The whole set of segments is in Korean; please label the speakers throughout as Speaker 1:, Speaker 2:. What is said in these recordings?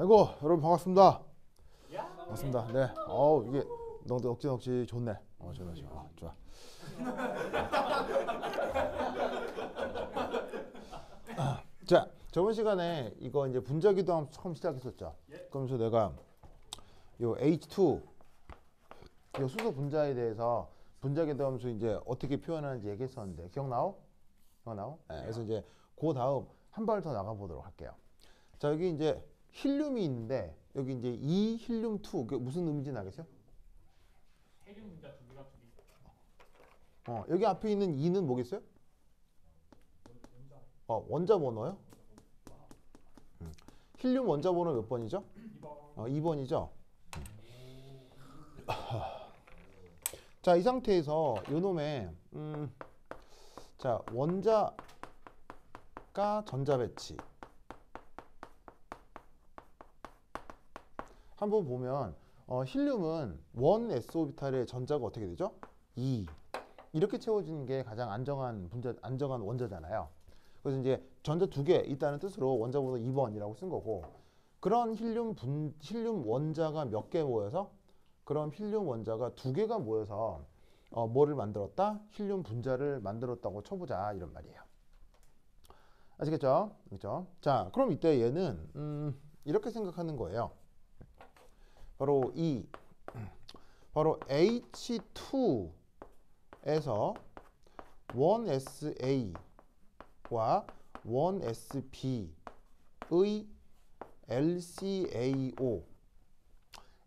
Speaker 1: 아이고 여러분 반갑습니다. 반갑습니다. 네. 이게 넉지 좋네. 좋네. 좋아. 자, 저번 시간에 이거 이제 분자기도함 처음 시작했었죠. 그러면서 내가 요 H2 요 수소 분자에 대해서 분자기도함수 이제 어떻게 표현하는지 얘기했었는데 기억나오? 네, 그래서 이제 그 다음 한 발 더 나가 보도록 할게요. 자, 여기 이제 힐륨이 있는데 여기 이제 이 힐륨2 그 무슨 의미인지 알겠어요?
Speaker 2: 헬륨 분자 두 개가 둘이
Speaker 1: 여기 앞에 있는 2는 뭐겠어요? 원자 번호요? 힐륨 원자 번호 몇 번이죠?
Speaker 2: 2번
Speaker 1: 2번이죠. 자, 이 상태에서 요놈의 자, 원자가 전자 배치 한번 보면 힐륨은 1s 오비탈의 전자가 어떻게 되죠? 2. 이렇게 채워지는 게 가장 안정한 원자잖아요. 그래서 이제 전자 두 개 있다는 뜻으로 원자 번호 2번이라고 쓴 거고, 그런 힐륨 원자가 몇 개 모여서 그런 힐륨 원자가 두 개가 모여서 뭐를 만들었다? 힐륨 분자를 만들었다고 쳐보자 이런 말이에요. 아시겠죠? 그렇죠? 자, 그럼 이때 얘는 이렇게 생각하는 거예요. 바로 H2에서 1SA와 1SB의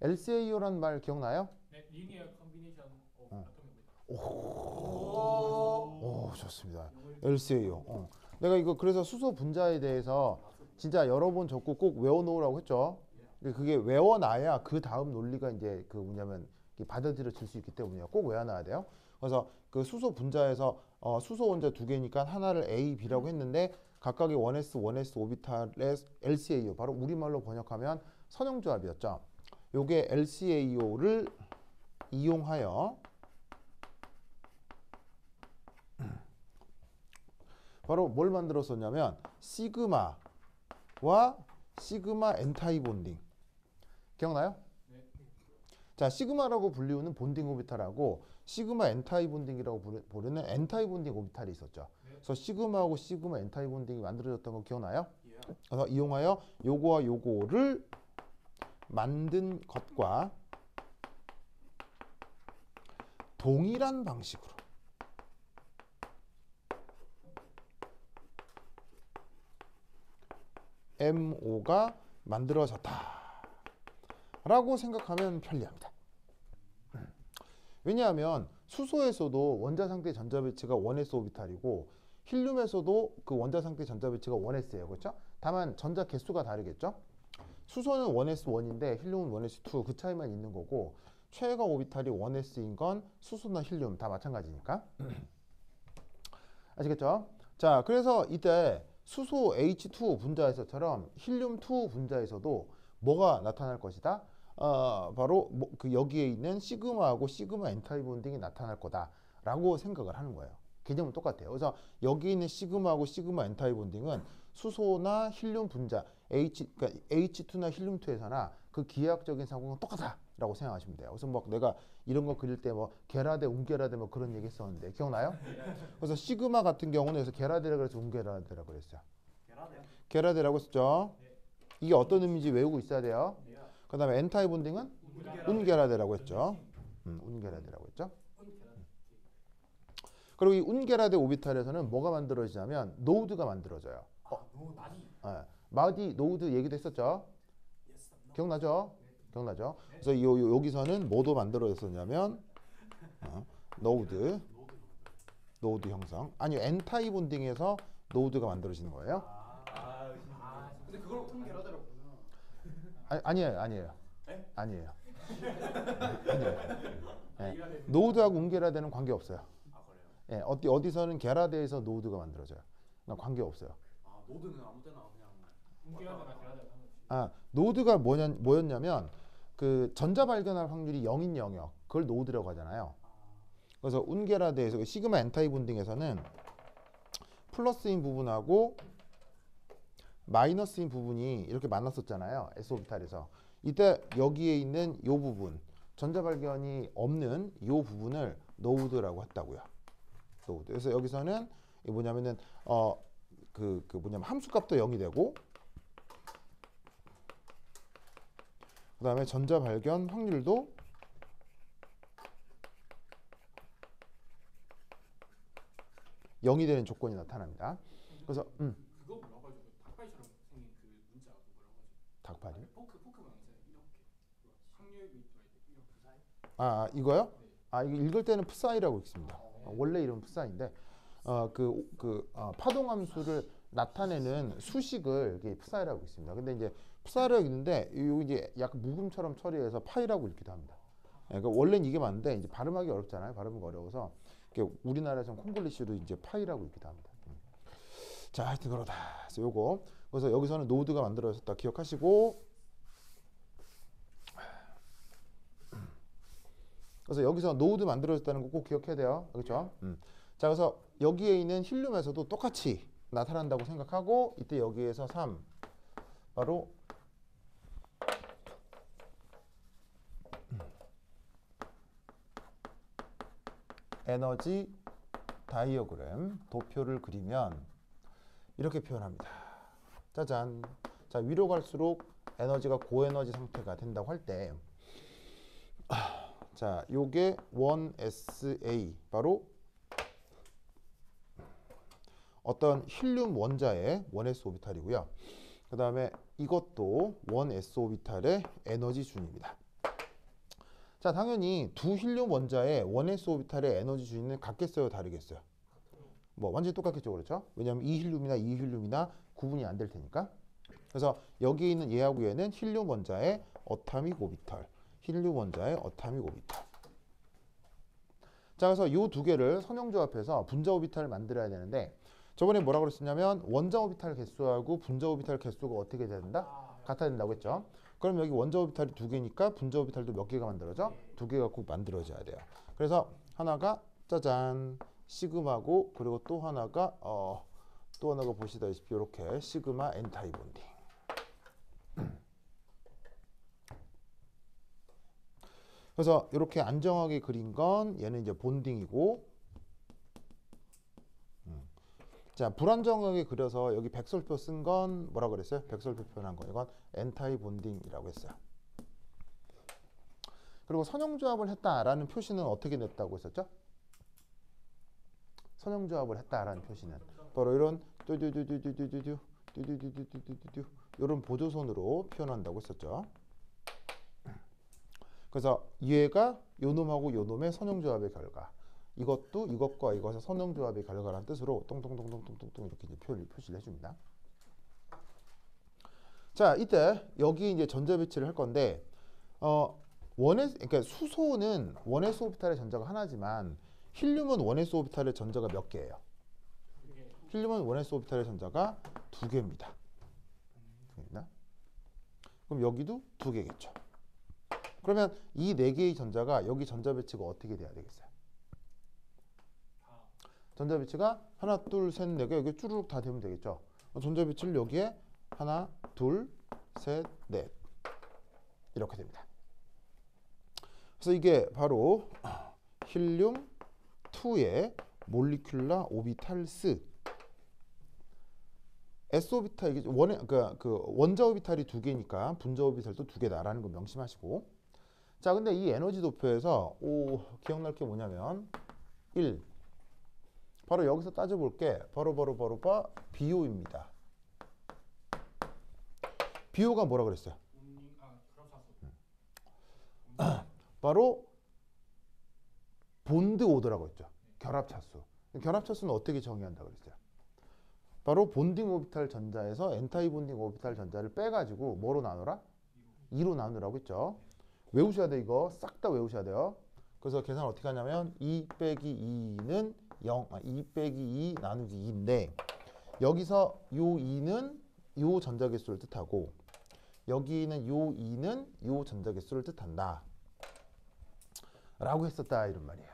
Speaker 1: LCAO라는 말 기억나요?
Speaker 2: 네, 리니어 컨비네이션 오브 아토믹
Speaker 1: 오, 좋습니다. LCAO. 내가 이거 그래서 수소 분자에 대해서 진짜 여러 번 적고 꼭 외워놓으라고 했죠. 그게 외워놔야 그 다음 논리가 이제 그 뭐냐면 받아들여질 수 있기 때문에 꼭 외워놔야 돼요. 그래서 그 수소 분자에서 수소 원자 두 개니까 하나를 A, B라고 했는데 각각의 1s, 1s 오비탈의 LCAO, 바로 우리말로 번역하면 선형조합이었죠. 요게 LCAO를 이용하여 바로 뭘 만들었었냐면 시그마와 시그마 엔타이 본딩. 기억나요?
Speaker 2: 네.
Speaker 1: 자, 시그마라고 불리우는 본딩 오비탈하고 시그마 엔타이 본딩이라고 부르는 엔타이 본딩 오비탈이 있었죠. 그래서 시그마하고 시그마 엔타이 본딩이 만들어졌던 거 기억나요? 그래서 이용하여 요거와 요거를 만든 것과 동일한 방식으로 MO가 만들어졌다 라고 생각하면 편리합니다. 왜냐하면 수소에서도 원자 상태 전자 배치가 1s 오비탈이고 힐륨에서도 그 원자 상태 전자 배치가 1s예요. 그렇죠? 다만 전자 개수가 다르겠죠? 수소는 1s1인데 힐륨은 1s2, 그 차이만 있는 거고, 최가 오비탈이 1s인 건 수소나 힐륨 다 마찬가지니까. 아시겠죠? 자, 그래서 이때 수소 H2 분자에서처럼 힐륨2 분자에서도 뭐가 나타날 것이다? 바로 그 여기에 있는 시그마하고 시그마 엔타이 본딩이 나타날 거다라고 생각을 하는 거예요. 개념은 똑같아요. 그래서 여기 있는 시그마하고 시그마 엔타이 본딩은 수소나 힐륨 분자 그러니까 H2나 힐륨2에서나 그 기하학적인 상황은 똑같다라고 생각하시면 돼요. 그래서 막 내가 이런 거 그릴 때 뭐 게라데, 운게라데 뭐 그런 얘기 했었는데 기억나요? 그래서 시그마 같은 경우는 여기서 게라데라 그래서 운게라데라고 그랬어요. 게라데라고 했었죠. 이게 어떤 의미인지 외우고 있어야 돼요. 그 다음에 엔타이 본딩은 운게라데라고 했죠. 운게라데라고 했죠. 그리고 이 운게라데 오비탈에서는 뭐가 만들어지냐면 노드가 만들어져요. 마디 노드 얘기도 했었죠. 기억나죠? 기억나죠? 그래서 여기서는 뭐도 만들어졌었냐면 노드 형성. 아니요, 엔타이 본딩에서 노드가 만들어지는 거예요.
Speaker 3: 근데 그걸 운게라데라고 부르나?
Speaker 1: 아니에요.
Speaker 3: 네?
Speaker 1: 아니에요. 네. 노드하고 운게라데는 관계 없어요.
Speaker 3: 그래요?
Speaker 1: 예, 어디서는 게라데에서 노드가 만들어져요. 그러니까 관계 없어요.
Speaker 3: 노드는 아무 때나 그냥
Speaker 2: 운기라거나 게라다
Speaker 1: 노드가 뭐였냐면 그 전자 발견할 확률이 0인 영역, 그걸 노드라고 하잖아요. 그래서 운게라데에서 시그마 엔타이 본딩에서는 플러스인 부분하고 마이너스인 부분이 이렇게 만났었잖아요. s 오비탈에서. 이때 여기에 있는 이 부분, 전자 발견이 없는 이 부분을 노드라고 했다고요. 노드. 그래서 여기서는 이게 뭐냐면은 뭐냐면 함수값도 0이 되고, 그다음에 전자 발견 확률도 영이 되는 조건이 나타납니다. 그래서
Speaker 2: 그거 뭐라고 하죠? 닭발처럼 생긴 그 문자 그거 뭐라고 하죠?
Speaker 1: 닭발이?
Speaker 2: 포크 모양이잖아요. 이렇게 확률이 이렇게.
Speaker 1: 이거요?
Speaker 2: 네.
Speaker 1: 이거 읽을 때는 푸사이라고 읽습니다. 원래 이름은 푸사인데 파동 함수를 나타내는 수식을 이게 푸사이라고 읽습니다. 근데 이제 푸사이라고 읽는데 이거 이제 약간 묵음처럼 처리해서 파이라고 읽기도 합니다. 그러니까 원래는 이게 맞는데 이제 발음하기 어렵잖아요. 발음이 어려워서 우리나라에서는 콩글리시로 이제 파이라고 읽기도 합니다. 자, 하여튼 그러다. 그래서 요거. 그래서 여기서는 노드가 만들어졌다 기억하시고, 그래서 여기서 노드 만들어졌다는 거 꼭 기억해야 돼요. 그렇죠? 자, 그래서 여기에 있는 힐륨에서도 똑같이 나타난다고 생각하고, 이때 여기에서 3 바로 에너지 다이어그램 도표를 그리면 이렇게 표현합니다. 짜잔. 자, 위로 갈수록 에너지가 고에너지 상태가 된다고 할 때, 자, 요게 1SA 바로 어떤 힐륨 원자의 1s 오비탈이고요. 그 다음에 이것도 1s 오비탈의 에너지 준입니다. 자, 당연히 두 힐륨 원자의 1s 오비탈의 에너지 준위는 같겠어요, 다르겠어요? 뭐 완전히 똑같겠죠, 그렇죠? 왜냐하면 이 힐륨이나 구분이 안 될 테니까. 그래서 여기 있는 얘하고 얘는 힐륨 원자의 어타믹 오비탈, 힐륨 원자의 어타믹 오비탈. 자, 그래서 이 두 개를 선형조합해서 분자 오비탈을 만들어야 되는데, 저번에 뭐라고 그랬었냐면 원자 오비탈 개수하고 분자 오비탈 개수가 어떻게 돼야 된다? 같아야 된다고 했죠. 그럼 여기 원자 오비탈이 두 개니까 분자 오비탈도 몇 개가 만들어져? 두 개가 꼭 만들어져야 돼요. 그래서 하나가 짜잔 시그마고, 그리고 또 하나가 보시다시피 이렇게 시그마 엔타이 본딩. 그래서 이렇게 안정하게 그린 건 얘는 이제 본딩이고, 자, 불안정하게 그려서 여기 백설표 쓴 건 뭐라 그랬어요? 백설표 표현한 거, 이건 엔타이 본딩이라고 했어요. 그리고 선형조합을 했다라는 표시는 어떻게 냈다고 했었죠? 선형조합을 했다라는 표시는 바로 이런 뚜두두두두두두 뚜두두두두두두 이런 보조선으로 표현한다고 했었죠. 그래서 얘가 요 놈하고 요 놈의 선형조합의 결과, 이것도 이것과 이것의 선형조합의 결과라는 뜻으로 똥똥똥똥똥똥 이렇게 이제 표시를 해줍니다. 자, 이때 여기 이제 전자 배치를 할 건데, 그러니까 수소는 1s 오비탈의 전자가 하나지만 힐륨은 1s 오비탈의 전자가 몇 개예요? 힐륨은 1s 오비탈의 전자가 두 개입니다. 그럼 여기도 두 개겠죠. 그러면 이 네 개의 전자가 여기 전자 배치가 어떻게 돼야 되겠어요? 전자 배치가 하나, 둘, 셋, 네 개 여기 쭈루룩 다 되면 되겠죠. 전자 배치를 여기에 하나, 둘, 셋, 넷 이렇게 됩니다. 그래서 이게 바로 힐륨 2의 몰리큘라 오비탈스 s 오비탈, 이게 원자 오비탈이 두 개니까 분자 오비탈도 두 개다라는 거 명심하시고, 자, 근데 이 에너지 도표에서 기억날 게 뭐냐면 1 바로 여기서 따져볼 게 바로 BO입니다. BO가 뭐라 그랬어요? 바로 본드 오더라고 했죠. 결합차수. 결합차수는 어떻게 정의한다고 그랬어요? 바로 본딩 오비탈 전자에서 엔타이 본딩 오비탈 전자를 빼가지고 뭐로 나누라? 2로 나누라고 했죠. 외우셔야 돼. 이거 싹 다 외우셔야 돼요. 그래서 계산 어떻게 하냐면 2 빼기 2는 0, 2 빼기 2 나누기 2인데, 여기서 요 2는 요 전자 개수를 뜻하고, 여기는 요 2는 요 전자 개수를 뜻한다 라고 했었다, 이런 말이에요.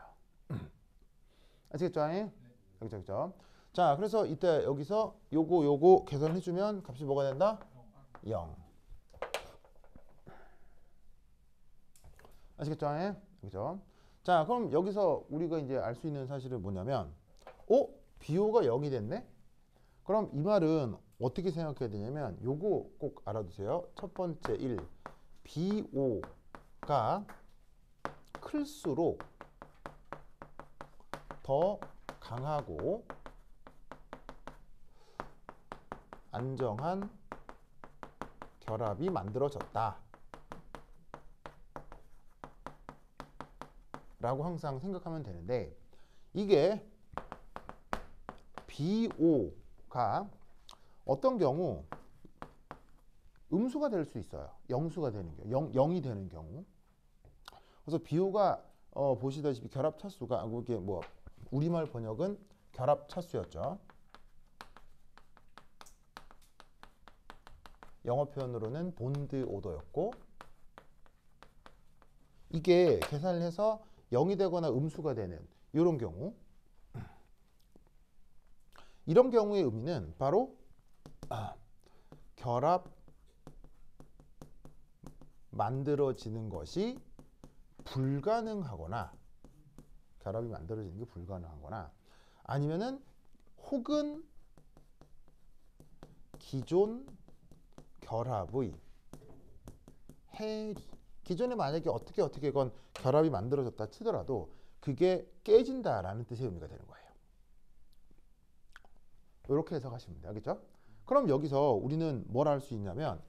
Speaker 1: 아시겠죠? 네. 그렇죠. 자, 그래서 이때 여기서 요거 계산해주면 값이 뭐가 된다? 0. 아시겠죠? 예? 그죠? 자, 그럼 여기서 우리가 이제 알 수 있는 사실은 뭐냐면, BO가 0이 됐네? 그럼 이 말은 어떻게 생각해야 되냐면, 요거 꼭 알아두세요. 첫 번째 1, BO가 클수록 더 강하고 안정한 결합이 만들어졌다 라고 항상 생각하면 되는데, 이게 BO가 어떤 경우 음수가 될 수 있어요. 영수가 되는 경우, 0이 되는 경우. 그래서 BO가 보시다시피 결합 차수가, 이게 뭐 우리말 번역은 결합 차수였죠. 영어 표현으로는 본드 오더였고, 이게 계산을 해서 0이 되거나 음수가 되는 이런 경우, 이런 경우의 의미는 바로 결합 만들어지는 것이 불가능하거나, 결합이 만들어지는 게 불가능하거나, 아니면은 혹은 기존 결합의 해리, 기존에 만약에 어떻게건 결합이 만들어졌다 치더라도 그게 깨진다라는 뜻의 의미가 되는 거예요. 이렇게 해석하시면 돼요. 알겠죠? 그럼 여기서 우리는 뭘 할 수 있냐면,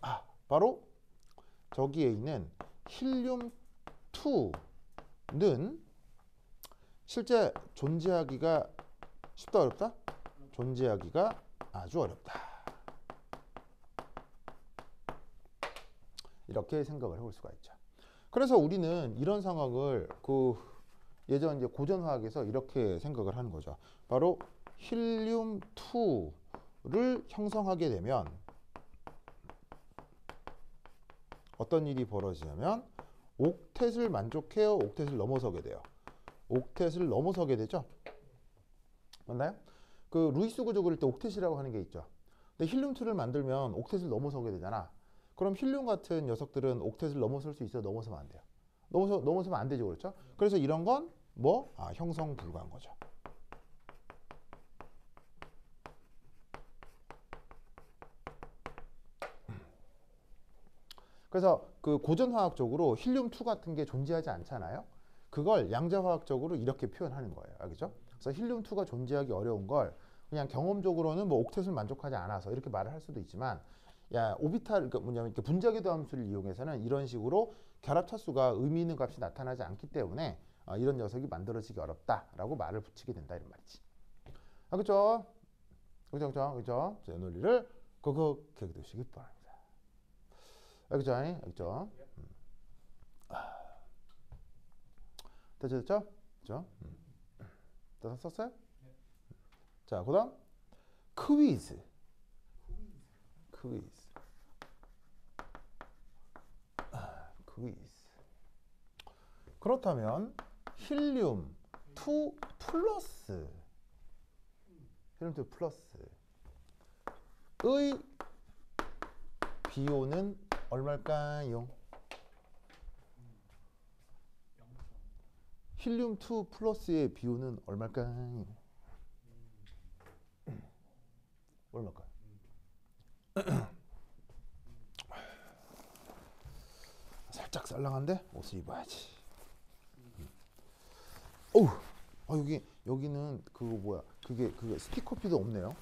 Speaker 1: 바로 저기에 있는 힐륨2는 실제 존재하기가 쉽다, 어렵다? 존재하기가 아주 어렵다. 이렇게 생각을 해볼 수가 있죠. 그래서 우리는 이런 상황을 예전 이제 고전화학에서 이렇게 생각을 하는 거죠. 바로 힐륨2를 형성하게 되면 어떤 일이 벌어지냐면 옥텟을 만족해요, 옥텟을 넘어서게 돼요. 옥텟을 넘어서게 되죠. 맞나요? 그 루이스 구조 그릴 때 옥텟이라고 하는 게 있죠. 근데 힐륨2를 만들면 옥텟을 넘어서게 되잖아. 그럼 힐륨 같은 녀석들은 옥텟을 넘어설 수 있어요? 넘어서면 안 돼요? 넘어서면 안 되죠. 그렇죠? 그래서 이런 건 형성 불가한 거죠. 그래서 그 고전화학적으로 힐륨2 같은 게 존재하지 않잖아요. 그걸 양자화학적으로 이렇게 표현하는 거예요. 알겠죠? 그래서 힐륨2가 존재하기 어려운 걸 그냥 경험적으로는 옥텟을 만족하지 않아서 이렇게 말을 할 수도 있지만, 오비탈, 그러니까 뭐냐면 이렇게 분자궤도 함수를 이용해서는 이런 식으로 결합 차수가 의미 있는 값이 나타나지 않기 때문에 이런 녀석이 만들어지기 어렵다라고 말을 붙이게 된다 이런 말이지. 그렇죠? 그렇죠? 이 논리를 그렇게 두시기 바랍니다. 알겠죠? 됐죠? 그렇죠? 다 썼어요? 자, 그다음 퀴즈. 그렇다면 힐륨2 플러스의 BO는 얼마일까요? 힐륨2 플러스의 BO는 얼마일까요? 얼마일까요? 살짝 썰렁한데 옷을 입어야지. 여기는 그게 스티커피도 없네요.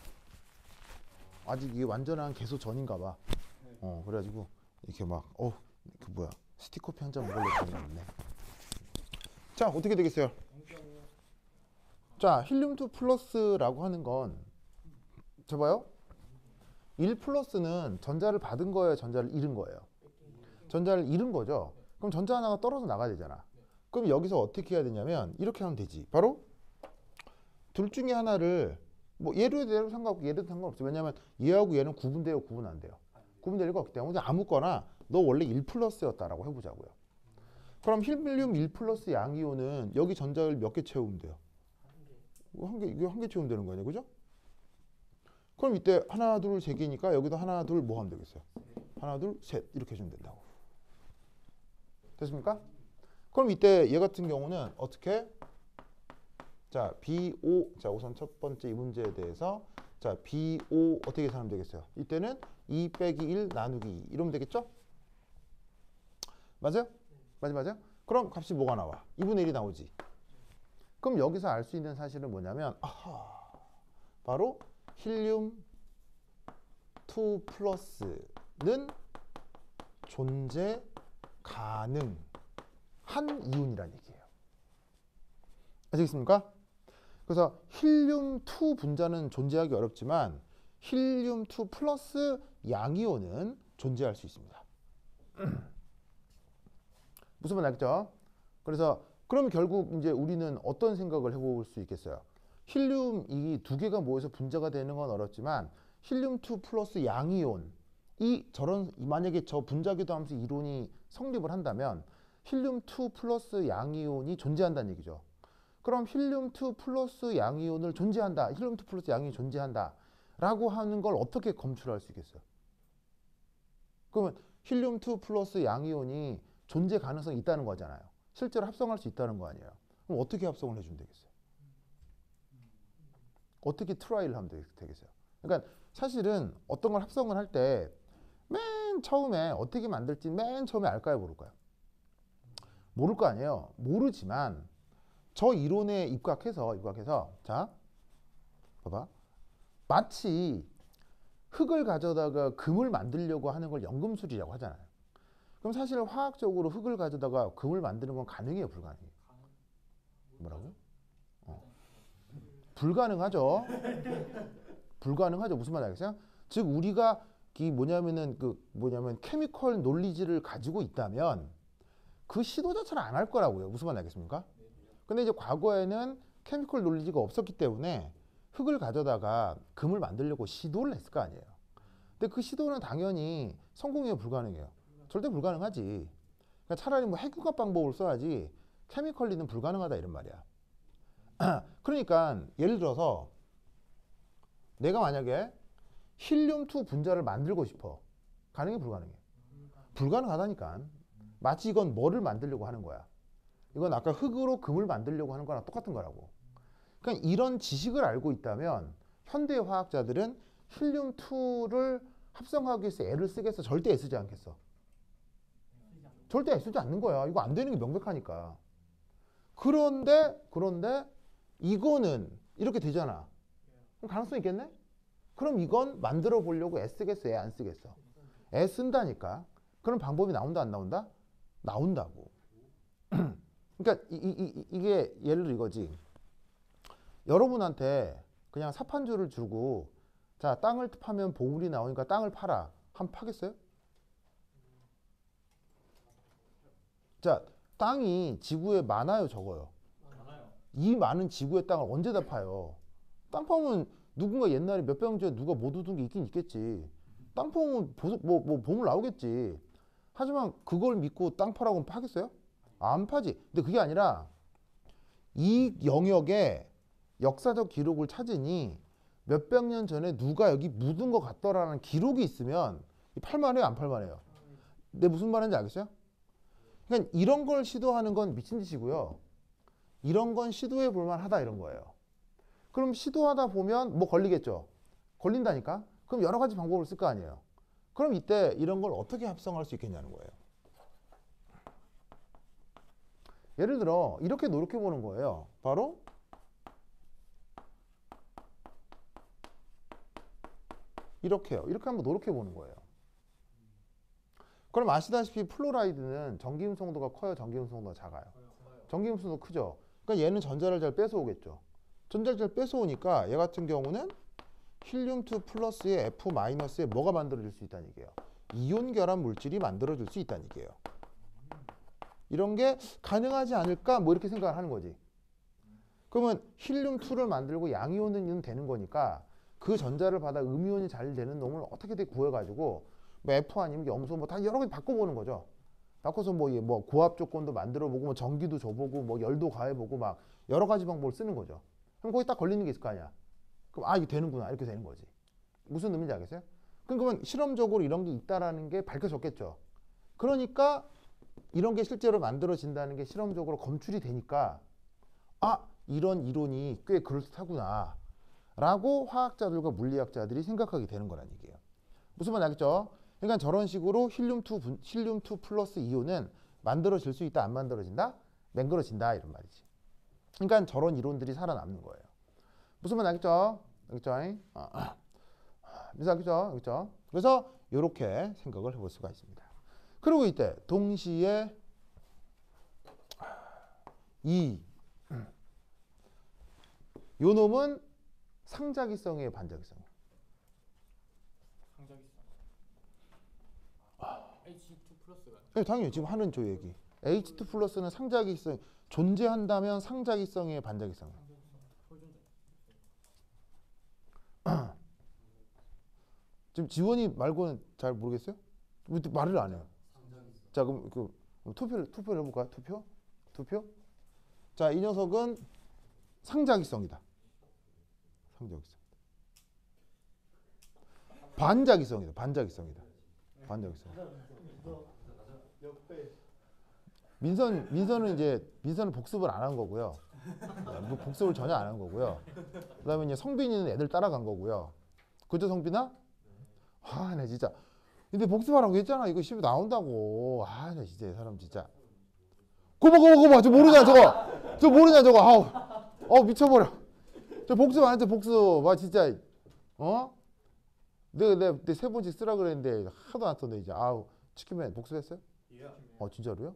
Speaker 1: 아직 이게 완전한 개소 전인가봐. 그래가지고 이렇게 스티커피 한 잔 먹으려고 돈이 없네. 자, 어떻게 되겠어요? 자, 힐륨2 플러스라고 하는 건, 자 봐요. 1 플러스는 전자를 받은 거예요, 전자를 잃은 거예요? 전자를 잃은 거죠. 그럼 전자 하나가 떨어져 나가야 되잖아. 그럼 여기서 어떻게 해야 되냐면 이렇게 하면 되지. 바로 둘 중에 하나를 얘로 얘도 상관없고 얘도 상관없어. 왜냐면 얘하고 얘는 구분돼요, 구분 안 돼요? 구분될 리가 없기 때문에 아무거나 너 원래 1 플러스였다라고 해보자고요. 그럼 힐륨 1 플러스 양이온은 여기 전자를 몇 개 채우면 돼요? 한 개 채우면 되는 거 아니에요, 그죠? 그럼 이때 하나, 둘, 세 개니까 여기도 하나, 둘 뭐 하면 되겠어요? 하나, 둘, 셋 이렇게 해주면 된다고. 됐습니까? 그럼 이때 얘 같은 경우는 어떻게? 자, B5. 자, 우선 첫 번째 이 문제에 대해서 자, B5 어떻게 계산하면 되겠어요? 이때는 2 빼기 1 나누기 2 이러면 되겠죠? 맞아요? 맞아요? 그럼 값이 뭐가 나와? 2분의 1이 나오지. 그럼 여기서 알 수 있는 사실은 뭐냐면 바로 힐륨 2 플러스는 존재 가능한 이온이라는 얘기예요. 아시겠습니까? 그래서 힐륨 2 분자는 존재하기 어렵지만 힐륨 2 플러스 양이온은 존재할 수 있습니다. 무슨 말 알겠죠? 그래서 그럼 결국 이제 우리는 어떤 생각을 해볼 수 있겠어요? 힐륨이 두 개가 모여서 분자가 되는 건 어렵지만 힐륨 2 플러스 양이온 만약에 저 분자기도하면서 이론이 성립을 한다면 힐륨 2 플러스 양이온이 존재한다는 얘기죠. 그럼 힐륨 2 플러스 양이온을 존재한다. 힐륨 2 플러스 양이온이 존재한다. 라고 하는 걸 어떻게 검출할 수 있겠어요? 그러면 힐륨 2 플러스 양이온이 존재 가능성이 있다는 거잖아요. 실제로 합성할 수 있다는 거 아니에요. 그럼 어떻게 합성을 해주면 되겠어요? 어떻게 트라이를 하면 되겠어요? 그러니까 사실은 어떤 걸 합성을 할 때 맨 처음에 어떻게 만들지 맨 처음에 알까요? 모를까요? 모를 거 아니에요. 모르지만 저 이론에 입각해서 자 봐봐. 마치 흙을 가져다가 금을 만들려고 하는 걸 연금술이라고 하잖아요. 그럼 사실 화학적으로 흙을 가져다가 금을 만드는 건 가능해요, 불가능해요? 뭐라고요? 불가능하죠. 불가능하죠. 무슨 말인지 알겠어요? 즉 우리가 뭐냐면 케미컬 논리지를 가지고 있다면 그 시도 자체를 안 할 거라고요. 무슨 말인지 알겠습니까? 근데 이제 과거에는 케미컬 논리지가 없었기 때문에 흙을 가져다가 금을 만들려고 시도를 했을 거 아니에요. 근데 그 시도는 당연히 성공해요, 불가능해요? 절대 불가능하지. 그러니까 차라리 뭐 핵융합 방법을 써야지 케미컬리는 불가능하다 이런 말이야. 그러니까 예를 들어서 내가 만약에 힐륨 2 분자를 만들고 싶어. 가능해, 불가능해? 불가능하다니까. 마치 이건 뭐를 만들려고 하는 거야. 이건 아까 흙으로 금을 만들려고 하는 거랑 똑같은 거라고. 그러니까 이런 지식을 알고 있다면 현대 화학자들은 힐륨 2를 합성하기 위해서 애를 쓰겠어? 절대 애쓰지 않겠어. 절대 애쓰지 않는 거야. 이거 안 되는 게 명백하니까. 그런데 이거는 이렇게 되잖아. 그럼 가능성이 있겠네? 그럼 이건 만들어 보려고 애쓰겠어? 애 안 쓰겠어? 애 쓴다니까. 그럼 방법이 나온다 안 나온다? 나온다고. 그러니까 이게 예를 들어 이거지. 여러분한테 그냥 삽 한 줄을 주고 자 땅을 파면 보물이 나오니까 땅을 팔아. 한번 파겠어요? 자 땅이 지구에 많아요, 적어요?
Speaker 2: 많아요.
Speaker 1: 이 많은 지구의 땅을 언제 다 파요? 땅 파면 누군가 옛날에 몇 백 년 전에 누가 못 얻은 게 있긴 있겠지. 땅 파면 뭐 보물 나오겠지. 하지만 그걸 믿고 땅 파라고 파겠어요? 안 파지. 근데 그게 아니라 이 영역에 역사적 기록을 찾으니 몇백 년 전에 누가 여기 묻은 것 같더라는 기록이 있으면 팔만해요, 안 팔만해요? 근데 무슨 말인지 알겠어요? 그러니까 이런 걸 시도하는 건 미친 짓이고요. 이런 건 시도해 볼 만하다 이런 거예요. 그럼 시도하다 보면 뭐 걸리겠죠. 걸린다니까. 그럼 여러 가지 방법을 쓸 거 아니에요. 그럼 이때 이런 걸 어떻게 합성할 수 있겠냐는 거예요. 예를 들어 이렇게 노력해 보는 거예요. 바로 이렇게요. 이렇게 한번 노력해 보는 거예요. 그럼 아시다시피 플로라이드는 전기음성도가 커요, 전기음성도가 작아요? 전기음성도 크죠. 그러니까 얘는 전자를 잘 뺏어오겠죠. 전자를 잘 뺏어오니까 얘 같은 경우는 힐륨 2 플러스에 F 마이너스에 뭐가 만들어질 수 있다는 얘기예요. 이온 결합 물질이 만들어질 수 있다는 얘기예요. 이런 게 가능하지 않을까? 뭐 이렇게 생각을 하는 거지. 그러면 힐륨 2를 만들고 양이온은 되는 거니까 그 전자를 받아 음이온이 잘 되는 놈을 어떻게든 구해가지고 뭐 F 아니면 염소 뭐 다 여러 가지 바꿔보는 거죠. 바꿔서 뭐 고압 조건도 만들어보고 뭐 전기도 줘보고 뭐 열도 가해보고 막 여러 가지 방법을 쓰는 거죠. 그럼 거기 딱 걸리는 게 있을 거 아니야. 그럼 이게 되는구나 이렇게 되는 거지. 무슨 의미인지 알겠어요? 그러면 실험적으로 이런 게 있다라는 게 밝혀졌겠죠. 그러니까 이런 게 실제로 만들어진다는 게 실험적으로 검출이 되니까 이런 이론이 꽤 그럴듯하구나 라고 화학자들과 물리학자들이 생각하게 되는 거란 얘기예요. 무슨 말인지 알겠죠? 그러니까 저런 식으로 힐륨2 플러스 이온은 만들어질 수 있다, 안 만들어진다? 맹글어진다 이런 말이지. 그러니까 저런 이론들이 살아남는 거예요. 무슨 말인지 알겠죠? 알겠죠? 무슨 알겠죠? 알겠죠? 그래서 이렇게 생각을 해볼 수가 있습니다. 그리고 이때 동시에 요 놈은 상자기성이에요, 반자기성이에요?
Speaker 2: 상자기성. H2 플러스가.
Speaker 1: 네, 당연히 지금 하는 저 얘기. H2 플러스는 상자기성 존재한다면 상자기성이에요, 반자기성이에요? 지금 지원이 말고는 잘 모르겠어요? 왜 말을 안 해요? 자, 그럼 투표를 해볼까요? 투표? 자, 이 녀석은 상자기성이다. 상자기성. 반자기성이다. 반자기성. 민선은 복습을 안 한 거고요. 복습을 전혀 안 한 거고요. 그다음에 이제 성빈이는 애들 따라간 거고요. 그죠, 성빈아? 나 진짜. 근데 복습하라고 했잖아. 이거 시험에 나온다고. 나 진짜 이 사람 진짜. 그거 저 모르냐 저거. 저 모르냐 저거. 미쳐버려. 저 복습 안 했죠, 복습. 진짜. 내가 세 번씩 쓰라 그랬는데 하도 안 썼네 이제. 치킨맨 복습했어요?
Speaker 3: 예.
Speaker 1: 진짜로요?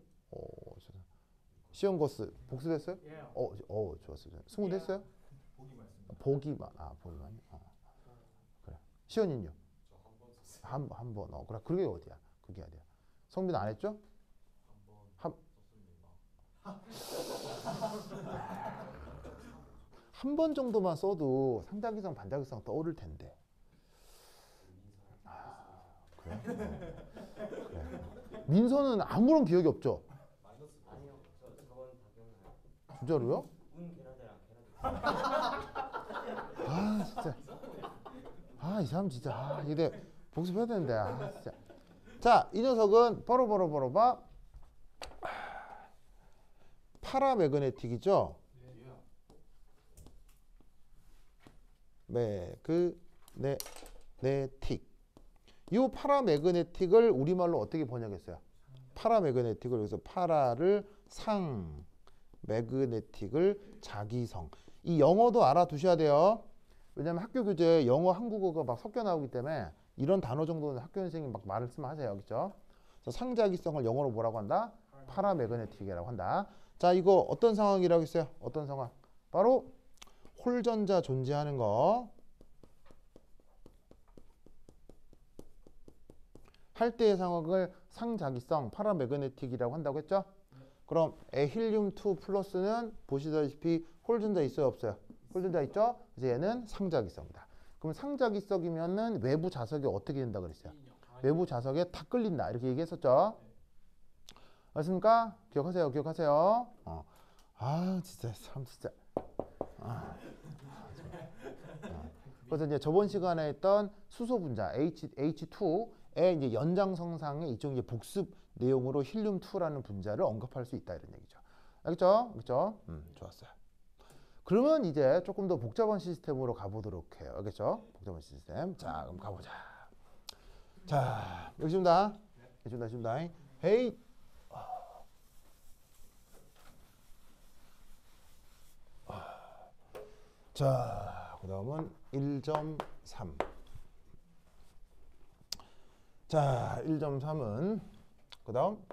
Speaker 1: 시험 거스 복습했어요?
Speaker 2: 예.
Speaker 1: 좋았어요. 승우 했어요?
Speaker 2: 보기만 했습니다.
Speaker 1: 보기만. 그래. 시연이요? 한 번. 그래. 그게 어디야? 그게 어디야? 성빈 안 했죠? 한 번 정도만 써도 상자기성, 반자기성 떠오를 텐데. 그래? 그래. 민서는 아무런 기억이 없죠?
Speaker 4: 아니요, 저건 다 기억나요.
Speaker 1: 진짜로요?
Speaker 4: 계란대랑
Speaker 1: 진짜. 이 사람 진짜. 이게 복습해야 되는데. 진짜. 자, 이 녀석은 바로 봐. 파라매그네틱이죠? 매그네틱. 이 파라매그네틱을 우리말로 어떻게 번역했어요? 파라매그네틱을 여기서 파라를 상, 매그네틱을 자기성. 이 영어도 알아두셔야 돼요. 왜냐면 학교 교재에 영어, 한국어가 막 섞여 나오기 때문에 이런 단어 정도는 학교 선생님이 막 말을 쓰면 하세요. 그렇죠? 그래서 상자기성을 영어로 뭐라고 한다? 파라매그네틱이라고 한다. 자, 이거 어떤 상황이라고 했어요? 어떤 상황? 바로 홀전자 존재하는 거 할 때의 상황을 상자기성, 파라매그네틱이라고 한다고 했죠? 그럼 힐륨2 플러스는 보시다시피 홀전자 있어요, 없어요? 홀전자 있죠? 그래서 얘는 상자기성이다. 그럼 상자기성이면은 외부 자석이 어떻게 된다 그랬어요? 외부 자석에 다 끌린다. 이렇게 얘기했었죠? 맞습니까? 기억하세요. 진짜 참 진짜. 그래서 이제 저번 시간에 했던 수소 분자 H2의 이제 연장성상의 이쪽 이제 복습 내용으로 힐륨2라는 분자를 언급할 수 있다 이런 얘기죠. 알겠죠? 좋았어요. 그러면 이제 조금 더 복잡한 시스템으로 가보도록 해요. 알겠죠? 복잡한 시스템. 자, 그럼 가보자. 자, 여기 있습니다. 헤이. 자, 그 다음은 1.3. 자, 1.3은 그 다음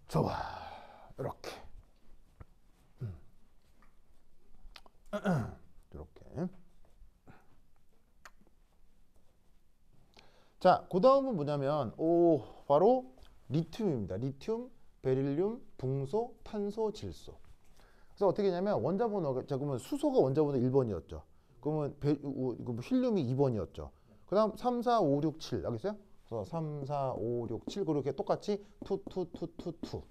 Speaker 1: 좋아. 이렇게. 이렇게. 자, 그 다음은 뭐냐면 바로 리튬입니다. 리튬, 베릴륨, 붕소, 탄소, 질소. 그래서 어떻게 했냐면 원자번호가 자 그러면 수소가 원자번호 1번이었죠. 그러면 힐륨이 2번이었죠. 그다음 3, 4, 5, 6, 7 알겠어요? 그래서 3, 4, 5, 6, 7 그렇게 똑같이 2, 2, 2, 2, 2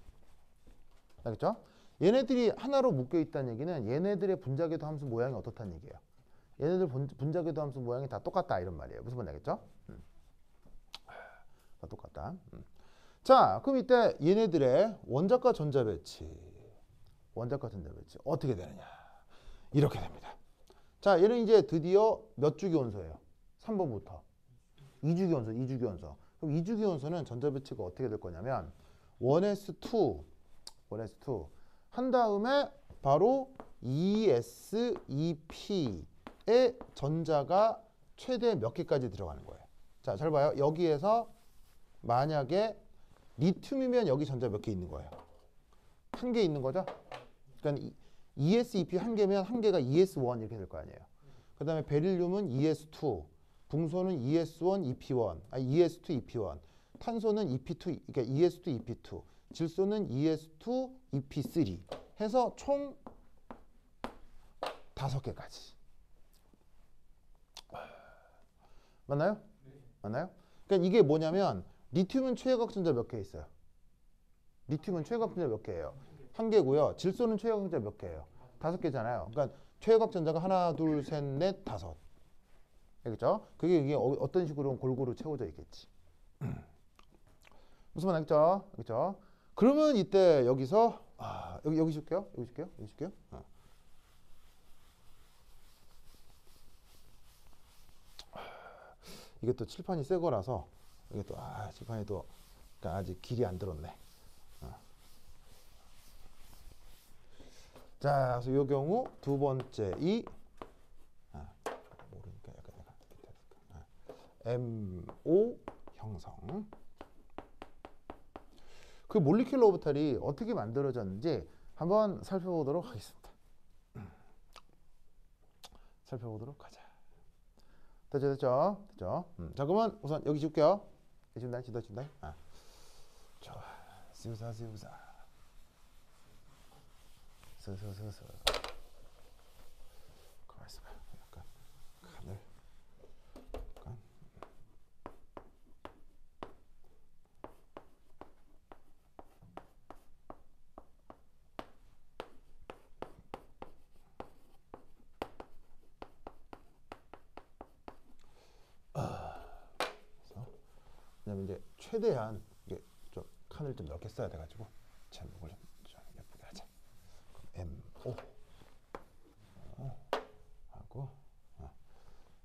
Speaker 1: 알겠죠? 얘네들이 하나로 묶여 있다는 얘기는 얘네들의 분자궤도 함수 모양이 어떻다는 얘기예요. 얘네들 분자궤도 함수 모양이 다 똑같다 이런 말이에요. 무슨 말인지 알겠죠? 다 똑같다. 자, 그럼 이때 얘네들의 원자과 전자 배치 어떻게 되느냐? 이렇게 됩니다. 자, 얘는 이제 드디어 몇 주기 원소예요? 3번부터 2주기 원소. 그럼 2주기 원소는 전자 배치가 어떻게 될 거냐면 1s2 한 다음에 바로 ES2P의 전자가 최대 몇 개까지 들어가는 거예요. 자, 잘 봐요. 여기에서 만약에 리튬이면 여기 전자 몇 개 있는 거예요? 한 개 있는 거죠? 그러니까 ES2P 한 개면 한 개가 ES1 이렇게 될 거 아니에요. 그 다음에 베릴륨은 ES2, 붕소는 ES1, EP1, ES2, EP1, 탄소는 EP2, 그러니까 ES2, EP2, 질소는 ES2, EP3 해서 총 5개까지. 맞나요? 맞나요? 그러니까 이게 뭐냐면 리튬은 최외곽 전자 몇 개 있어요? 리튬은 최외곽 전자 몇 개예요? 한 개고요. 질소는 최외곽 전자 몇 개예요? 5개잖아요. 그러니까 최외곽 전자가 하나, 둘, 셋, 넷, 5. 알겠죠? 그게 이게 어떤 식으로 골고루 채워져 있겠지. 무슨 말 알겠죠? 알겠죠? 그러면 이때 여기서 여기 줄게요. 이게 또 칠판이 새 거라서 이게 또 칠판이 또 그러니까 아직 길이 안 들었네. 자, 그래서 이 경우 두 번째 모르니까 약간 MO 형성. 그 몰리큘러 오비탈이 어떻게 만들어졌는지 한번 살펴보도록 하겠습니다. 살펴보도록 하자. 됐죠? 자, 그러면 우선 여기 줄게요. 준다. 좋아. 시우사. 서서서서. 가만 있어봐. 약간 칸을. 약간. 왜냐면 이제 최대한 이게 좀 칸을 좀 넓게 써야 돼가지고 제목을 좀 예쁘게 하자. MO 하고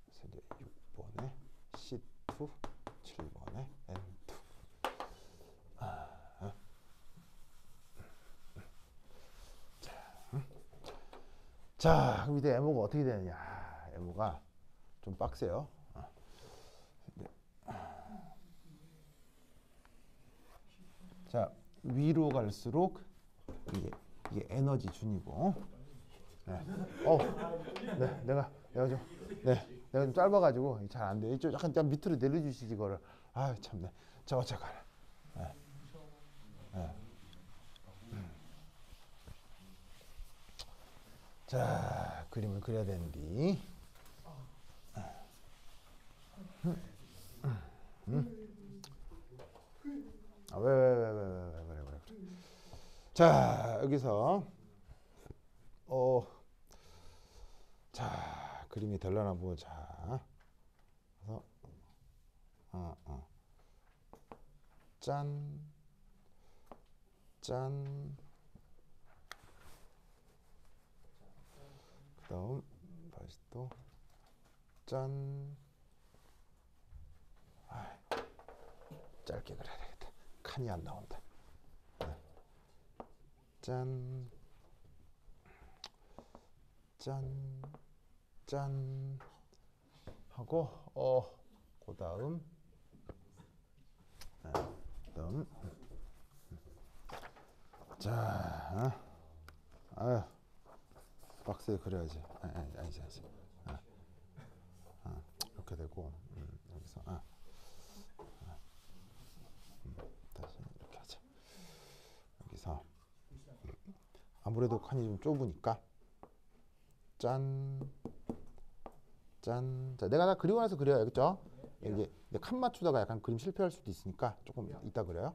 Speaker 1: 그래서 이제 6번에 C2, 7번에 N2. 자, 그럼 이제 MO가 어떻게 되느냐? MO가 좀 빡세요. 자, 위로 갈수록 이게 에너지 준이고. 네. 내가 좀 짧아가지고 잘 안 돼. 이쪽 약간 밑으로 내려주시지 이거를. 참네. 자, 어쨌거나. 자, 그림을 그려야 되는데. 왜 그래. 자, 여기서 자, 그림이 될려나 보자. 그래서 짠. 그다음 다시 또 짠. 짧게 그려야 되겠다. 칸이 안 나온다. 짠 하고 그다음 자 박스에 그려야지. 아니지. 이렇게 되고 여기서 다시 이렇게 아무래도 칸이 좀 좁으니까 짠. 짠. 자, 내가 다 그리고 나서 그려요. 그죠? 이게 칸 맞추다가 약간 그림 실패할 수도 있으니까 조금 이따 그려요.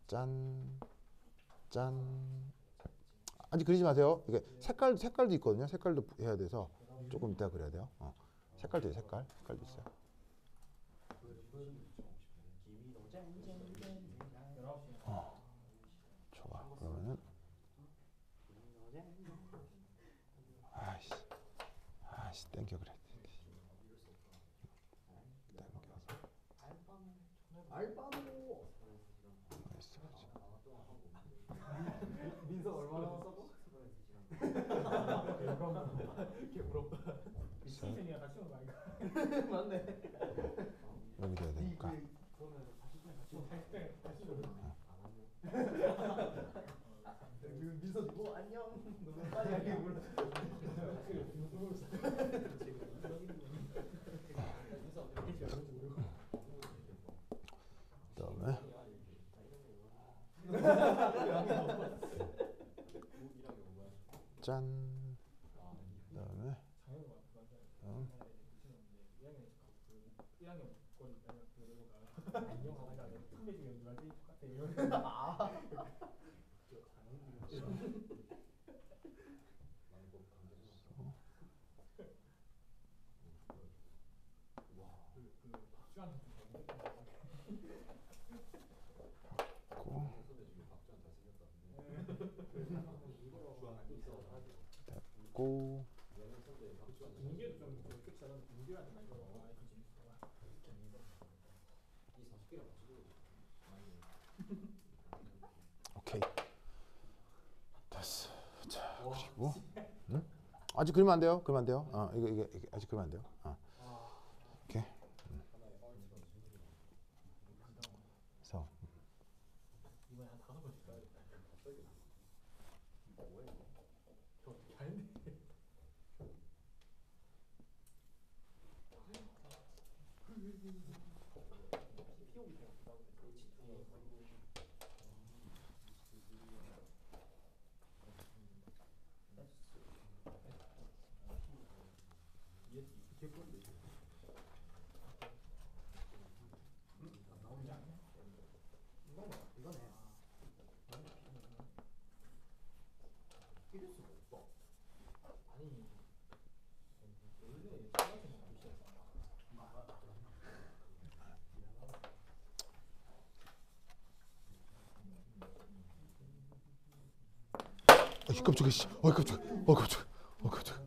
Speaker 1: 짠. 짠. 아직 그리지 마세요. 이게 색깔도 있거든요. 색깔도 해야 돼서 조금 이따 그려야 돼요. 색깔도 있어요. 색깔도 있어요. 좋아. 그러면은 아씨 땡겨 그래.
Speaker 3: 알바노.
Speaker 1: 알았어.
Speaker 3: 민서 얼마나 썼어?
Speaker 2: 개 부럽다. 신생이랑 같이 온거 아닌가?
Speaker 3: 맞네.
Speaker 1: 여기 돼야 되니까.
Speaker 3: 그러면 40분 같이
Speaker 2: 다시 오는
Speaker 3: 민서 주고 안녕. 너무 빨리 하게 불러.
Speaker 1: 그다음에 짠. 그다음에
Speaker 2: 1학년 거니까 그거가 안녕 하다가 선배중에 누구한테 똑같아 이러면
Speaker 1: 고.
Speaker 2: 김민규도 좀 그렇지 않아도 김민규한테 많이 물어봐.
Speaker 1: 오케이. 됐어. 자, 그리고 아직 그리면 안 돼요. 그리면 안 돼요. 이게 아직 그리면 안 돼요. 이렇게. 그래서
Speaker 2: 이번에 한 5번씩 가야겠다. 뭐야 이거? 저 어떻게 하는데?
Speaker 1: 깜짝이야. 씨. 깜짝이야. 깜짝이야. 깜짝이야.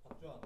Speaker 1: 깜짝이야.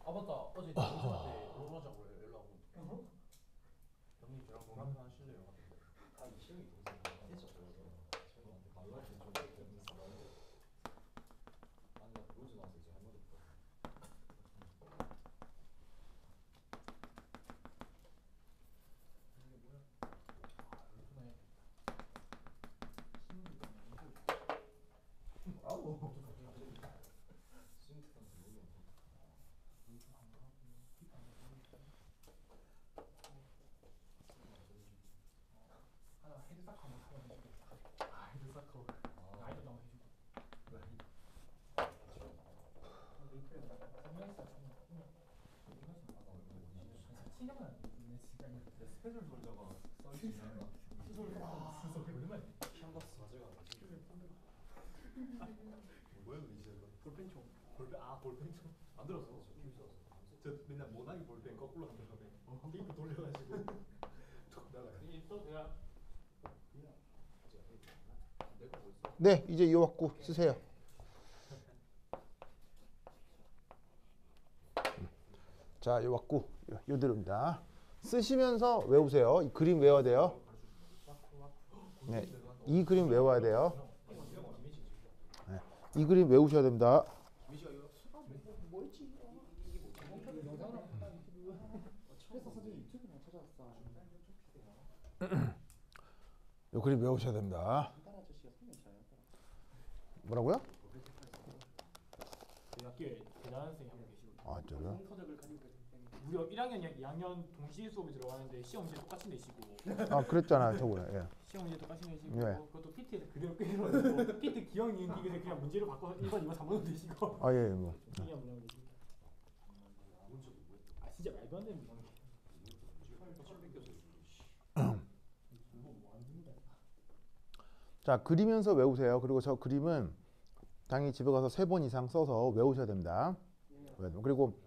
Speaker 2: 아 맞다. 어제 누구한테 물어보자고 스페셜 돌자가 써있지 않나? 수솔 얼마야?
Speaker 4: 캔버스 자체가
Speaker 3: 뭐야 그 이제가?
Speaker 2: 볼펜총. 볼펜총. 안 들었어. 저 맨날 모나기 볼펜 거꾸로 한다며. 테이프 돌려가지고 툭 나가. 또 내가
Speaker 1: 네, 이제 요 왁구 쓰세요. 자, 요 왁구 요대로입니다. 쓰시면서 외우세요. 이 그림 외워야 돼요. 네, 이 그림 외워야 돼요. 네, 이 그림 외우셔야 됩니다. 요 그림 외우셔야 됩니다. 뭐라고요?
Speaker 2: 저희 학교에 대단한 선생님 한 분 계시거든요.
Speaker 1: 아, 저요?
Speaker 2: 서적을 가지고 계시는데 무려 1학년이랑 2학년 동시에 수업이 들어가는데 시험 문제 똑같이 내시고
Speaker 1: 아, 그랬잖아요, 저번에. 예.
Speaker 2: 시험 문제 똑같이 내시고
Speaker 1: 네.
Speaker 2: 그것도 PT에서 그대로 끌어내고 PT 기억 니은 디귿에 그냥 문제를 바꿔서 1번, 2번, 3번도 내시고
Speaker 1: 아, 예, 뭐.
Speaker 2: 신기한 문항 내십니다. 아 진짜 말도 안 되는 문항.
Speaker 1: 자, 그리면서 외우세요. 그리고 저 그림은 당연히 집에 가서 3번 이상 써서 외우셔야 됩니다. 그리고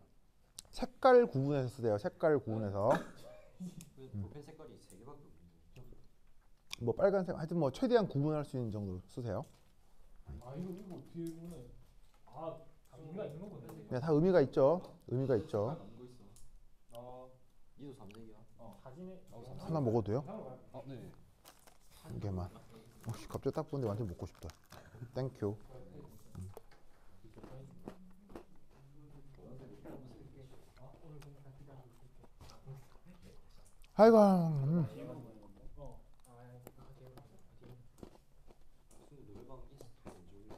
Speaker 1: 색깔 구분해서 쓰세요. 색깔 구분해서.
Speaker 4: 볼펜 색깔이 3개밖에 없는데.
Speaker 1: 뭐 빨간색 하여튼 뭐 최대한 구분할 수 있는 정도로 쓰세요.
Speaker 2: 아 이거 뒤에 보면 아 의미가 있는 거군요.
Speaker 1: 네, 다 의미가 있죠. 의미가 있죠.
Speaker 4: 이도 3대기야.
Speaker 2: 사진에
Speaker 1: 하나 먹어도 돼요?
Speaker 4: 네.
Speaker 1: 한 개만. 혹시 갑자기 딱 보는데 완전 먹고 싶다. 땡큐. 아이고.
Speaker 4: 무슨 노래방 인스타 왼쪽에.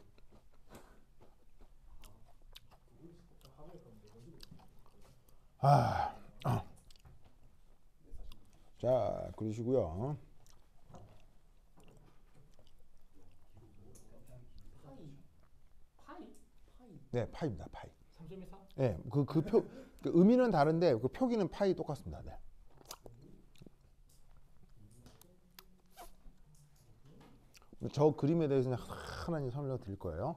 Speaker 1: 자, 그러시고요. 네, 파입니다. 파이.
Speaker 2: 3.14?
Speaker 1: 네, 그 의미는 다른데 그 표기는 파이 똑같습니다. 네. 저 그림에 대해서는 하나님 설명 드릴 거예요.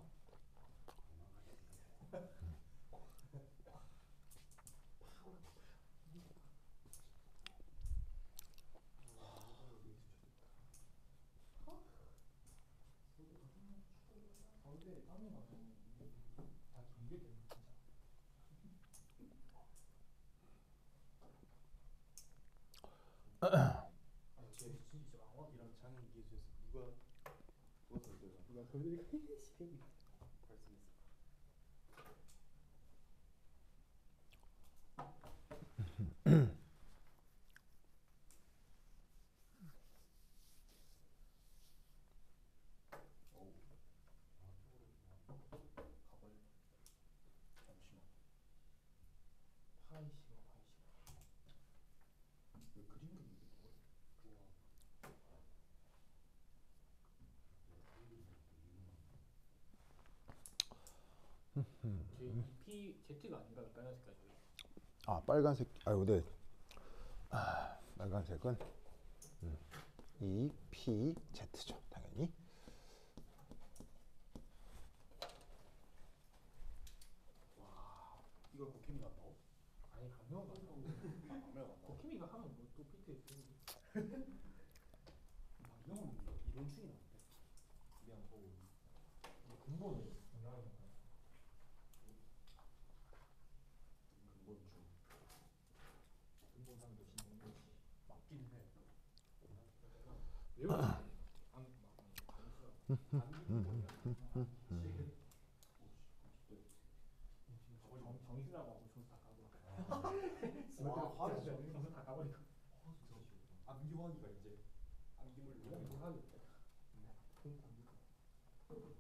Speaker 3: 이런 장인 기술에서 누가
Speaker 2: EP Z가 아닌가 빨간 색깔이.
Speaker 1: 아, 빨간색. 아유, 네. 빨간색은 EPZ죠, 당연히.
Speaker 3: 이걸 국힘이 간다고?
Speaker 2: 아니 강명가. 코키미가 하면 뭐또 PT에 쓰는데.
Speaker 3: 박영훈은 이론 충이 나는데 그냥 보고
Speaker 2: 근본은 영향이 없나?
Speaker 3: 근본 중
Speaker 2: 근본 하면 더 신경 거지.
Speaker 3: 맞긴 해.
Speaker 2: 정신하고 하고 저다 까고.
Speaker 3: 와, 화를
Speaker 2: 정신 다 까버리고.
Speaker 3: 암기화기가 이제 암기물
Speaker 2: 뭘 하겠대.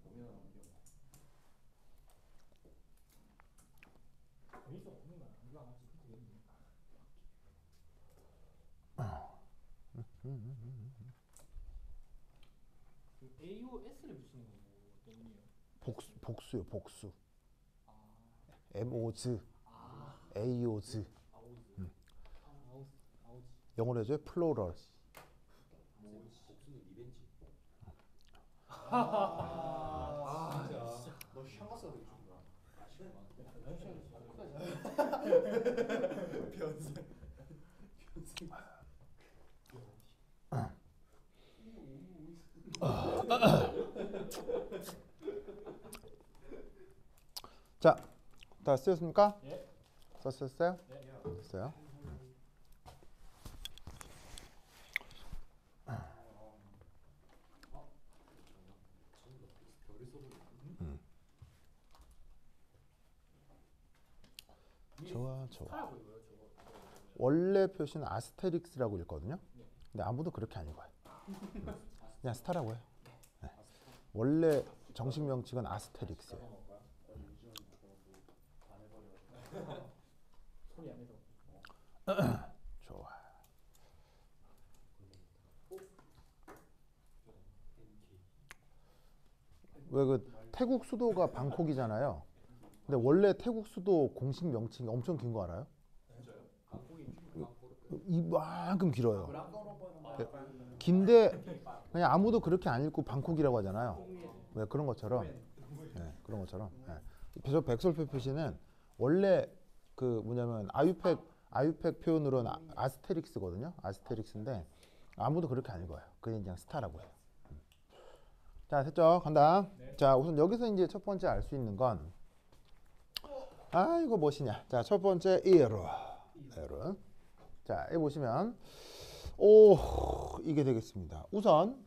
Speaker 3: 보면 암기화.
Speaker 2: 정신성 없는 거야. 이거 맞지? 그렇게 얘기해. 그 AOS를 붙이는 건 뭐 때문이에요?
Speaker 1: 복수요, 복수.
Speaker 2: 아,
Speaker 1: MOZ, AOZ.
Speaker 2: 아우즈. 아우즈.
Speaker 1: 영어로 해줘요. 플로럴.
Speaker 4: 복수는 리벤지.
Speaker 3: 진짜. 너 샹가 써도 좋구나. 변생.
Speaker 1: 자, 다 쓰였습니까?
Speaker 2: 예.
Speaker 1: 썼어요?
Speaker 2: 네.
Speaker 1: 됐어요. 좋아, 좋아.
Speaker 2: 스타라고 이거요, 저거.
Speaker 1: 원래 표시는 아스테릭스라고 읽거든요. 근데 아무도 그렇게 안 읽어요. 그냥 스타라고 해요. 네. 원래 정식 명칭은 아스테릭스예요.
Speaker 2: 소리 안 내서.
Speaker 1: 좋아. 왜 그 태국 수도가 방콕이잖아요. 근데 원래 태국 수도 공식 명칭이 엄청 긴 거 알아요? 이만큼 길어요. 긴데 그냥 아무도 그렇게 안 읽고 방콕이라고 하잖아요. 왜 그런 것처럼. 네, 그런 것처럼. 네. 그래서 백설표 표시는 원래 그 뭐냐면 아유팩 표현으로는 아스테릭스거든요. 아스테릭스인데 아무도 그렇게 안 읽어요. 그냥 스타라고 해요. 자, 됐죠? 간다.
Speaker 2: 네.
Speaker 1: 자, 우선 여기서 이제 첫 번째 알 수 있는 건 이거 무엇이냐? 자, 첫 번째 에러. 자, 여기 보시면 이게 되겠습니다. 우선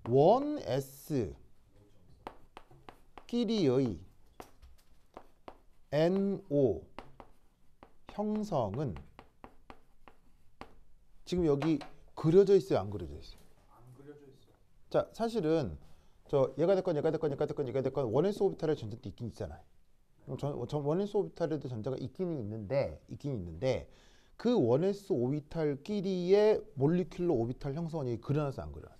Speaker 1: 원 S 끼리의 NO 형성은 지금 여기 그려져 있어요, 안 그려져 있어요?
Speaker 3: 안 그려져 있어.
Speaker 1: 자, 사실은 저 얘가 됐건 원S 오비탈의 전자도 있긴 있잖아요. 원S 오비탈에도 전자가 있긴 있는데 그 원S 오비탈끼리의 몰리큘러 오비탈 형성이 그려놨어, 안 그려놨어?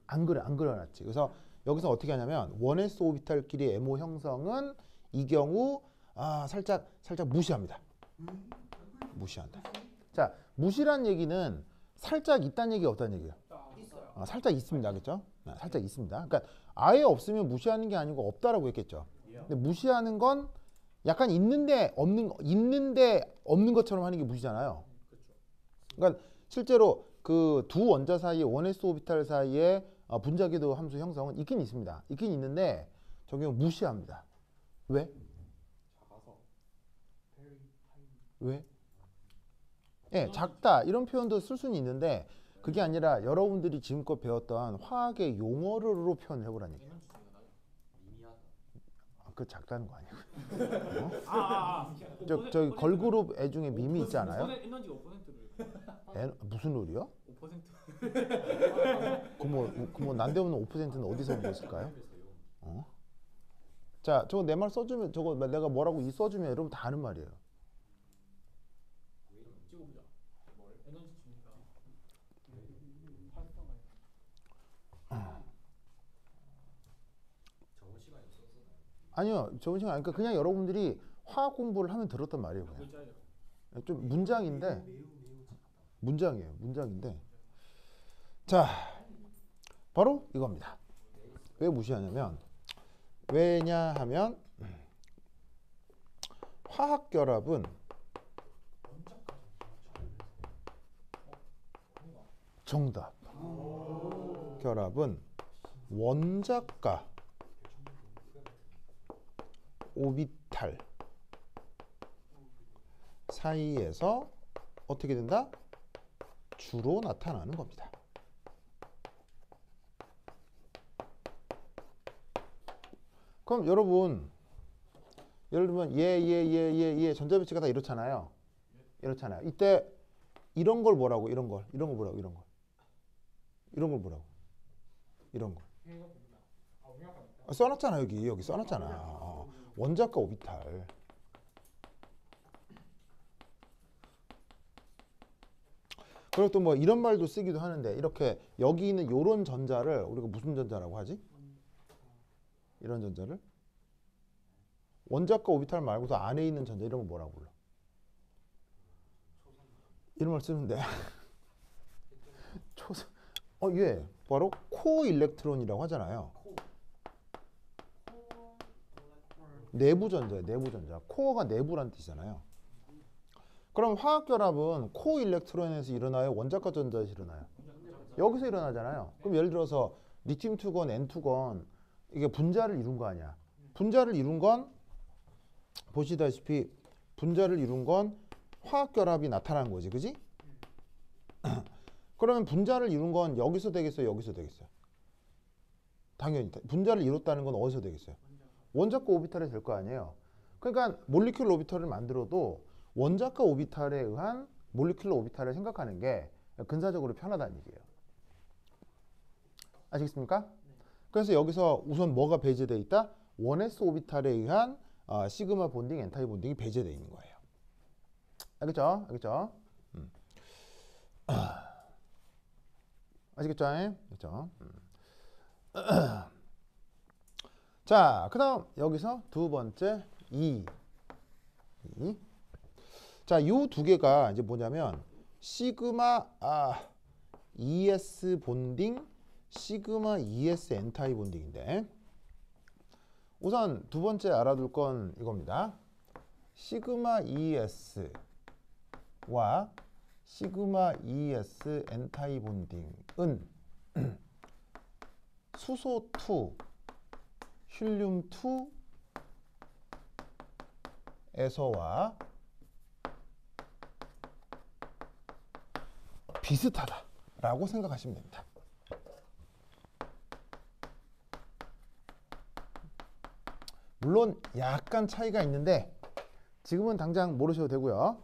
Speaker 1: 안 그려놨지. 그래서 여기서 어떻게 하냐면 원S 오비탈끼리 MO 형성은 이 경우 살짝 무시합니다. 무시한다. 자, 무시란 얘기는 살짝 있다는 얘기 없다는 얘기예요.
Speaker 3: 있어요.
Speaker 1: 살짝 있습니다, 그렇죠? 살짝 있습니다. 그러니까 아예 없으면 무시하는 게 아니고 없다라고 했겠죠. 근데 무시하는 건 약간 있는데 없는 것처럼 하는 게 무시잖아요. 그러니까 실제로 그 두 원자 사이에 원S 오비탈 사이에 분자궤도 함수 형성은 있긴 있습니다. 있긴 있는데 저기 무시합니다. 왜?
Speaker 3: 작아서.
Speaker 1: 왜? 예, 작다 이런 표현도 쓸 수는 있는데 그게 아니라 여러분들이 지금껏 배웠던 화학의 용어로 표현을 해보라는 얘기예요.
Speaker 4: 미미하다.
Speaker 1: 그 작다는 거 아니에요?
Speaker 2: 저기
Speaker 1: 걸그룹 애 중에 밈이 있지 않아요?
Speaker 2: 에너지 5%를.
Speaker 1: 무슨 룰이요?
Speaker 2: 5%.
Speaker 1: 그뭐 난데없는 5%는 어디서 온 것일까요? 자, 저거 내 말 써주면 저거 내가 뭐라고 써주면 여러분 다 아는 말이에요.
Speaker 2: 찍어보자. 뭘? 에너지 주니까.
Speaker 4: 저번 시간에 썼었나요?
Speaker 1: 아니요, 저번 시간 그러니까 그냥 여러분들이 화학 공부를 하면 들었단 말이에요. 그냥.
Speaker 2: 글자예요.
Speaker 1: 좀 문장인데
Speaker 3: 매우
Speaker 1: 문장이에요. 문장인데 자, 바로 이겁니다. 왜 무시하냐면 왜냐하면 화학 결합은 정답. 결합은 원자과 오비탈 사이에서 어떻게 된다? 주로 나타나는 겁니다. 그럼 여러분 예를 들면 얘 전자배치가 다 이렇잖아요. 이렇잖아요. 이때 이런 걸 뭐라고? 이런 걸 뭐라고? 이런 걸 뭐라고? 이런 거. 써놨잖아 여기 써놨잖아. 원자과 오비탈. 그리고 또 뭐 이런 말도 쓰기도 하는데 이렇게 여기 있는 요런 전자를 우리가 무슨 전자라고 하지? 이런 전자를 원자과 오비탈 말고도 안에 있는 전자 이런 거 뭐라고 불러? 이런 말 쓰는데 예, 바로 코어 일렉트론이라고 하잖아요. 내부 전자예요. 내부 전자. 코어가 내부란 뜻이잖아요. 그럼 화학 결합은 코어 일렉트론에서 일어나요? 원자과 전자에서 일어나요? 여기서 일어나잖아요. 그럼 예를 들어서 리튬 투건, N 투건 이게 분자를 이룬 거 아니야. 분자를 이룬 건 보시다시피 분자를 이룬 건 화학 결합이 나타난 거지. 그지? 그러면 분자를 이룬 건 여기서 되겠어요? 여기서 되겠어요? 당연히 분자를 이뤘다는 건 어디서 되겠어요? 원자과 오비탈이 될 거 아니에요. 그러니까 몰리큘러 오비탈을 만들어도 원자과 오비탈에 의한 몰리큘러 오비탈을 생각하는 게 근사적으로 편하다는 얘기예요. 아시겠습니까? 그래서 여기서 우선 뭐가 배제되어 있다? 1s 오비탈에 의한 시그마 본딩, 엔타이 본딩이 배제되어 있는 거예요. 알겠죠? 알겠죠? 아시겠죠? 알겠죠? 자, 그 다음 여기서 두 번째 2. 자, 요 두 개가 이제 뭐냐면 시그마 ES 본딩, 시그마 ES 엔타이 본딩인데 우선 두 번째 알아둘 건 이겁니다. 시그마 ES와 시그마 ES 엔타이 본딩은 수소 2, 힐륨 2에서와 비슷하다라고 생각하시면 됩니다. 물론 약간 차이가 있는데 지금은 당장 모르셔도 되고요.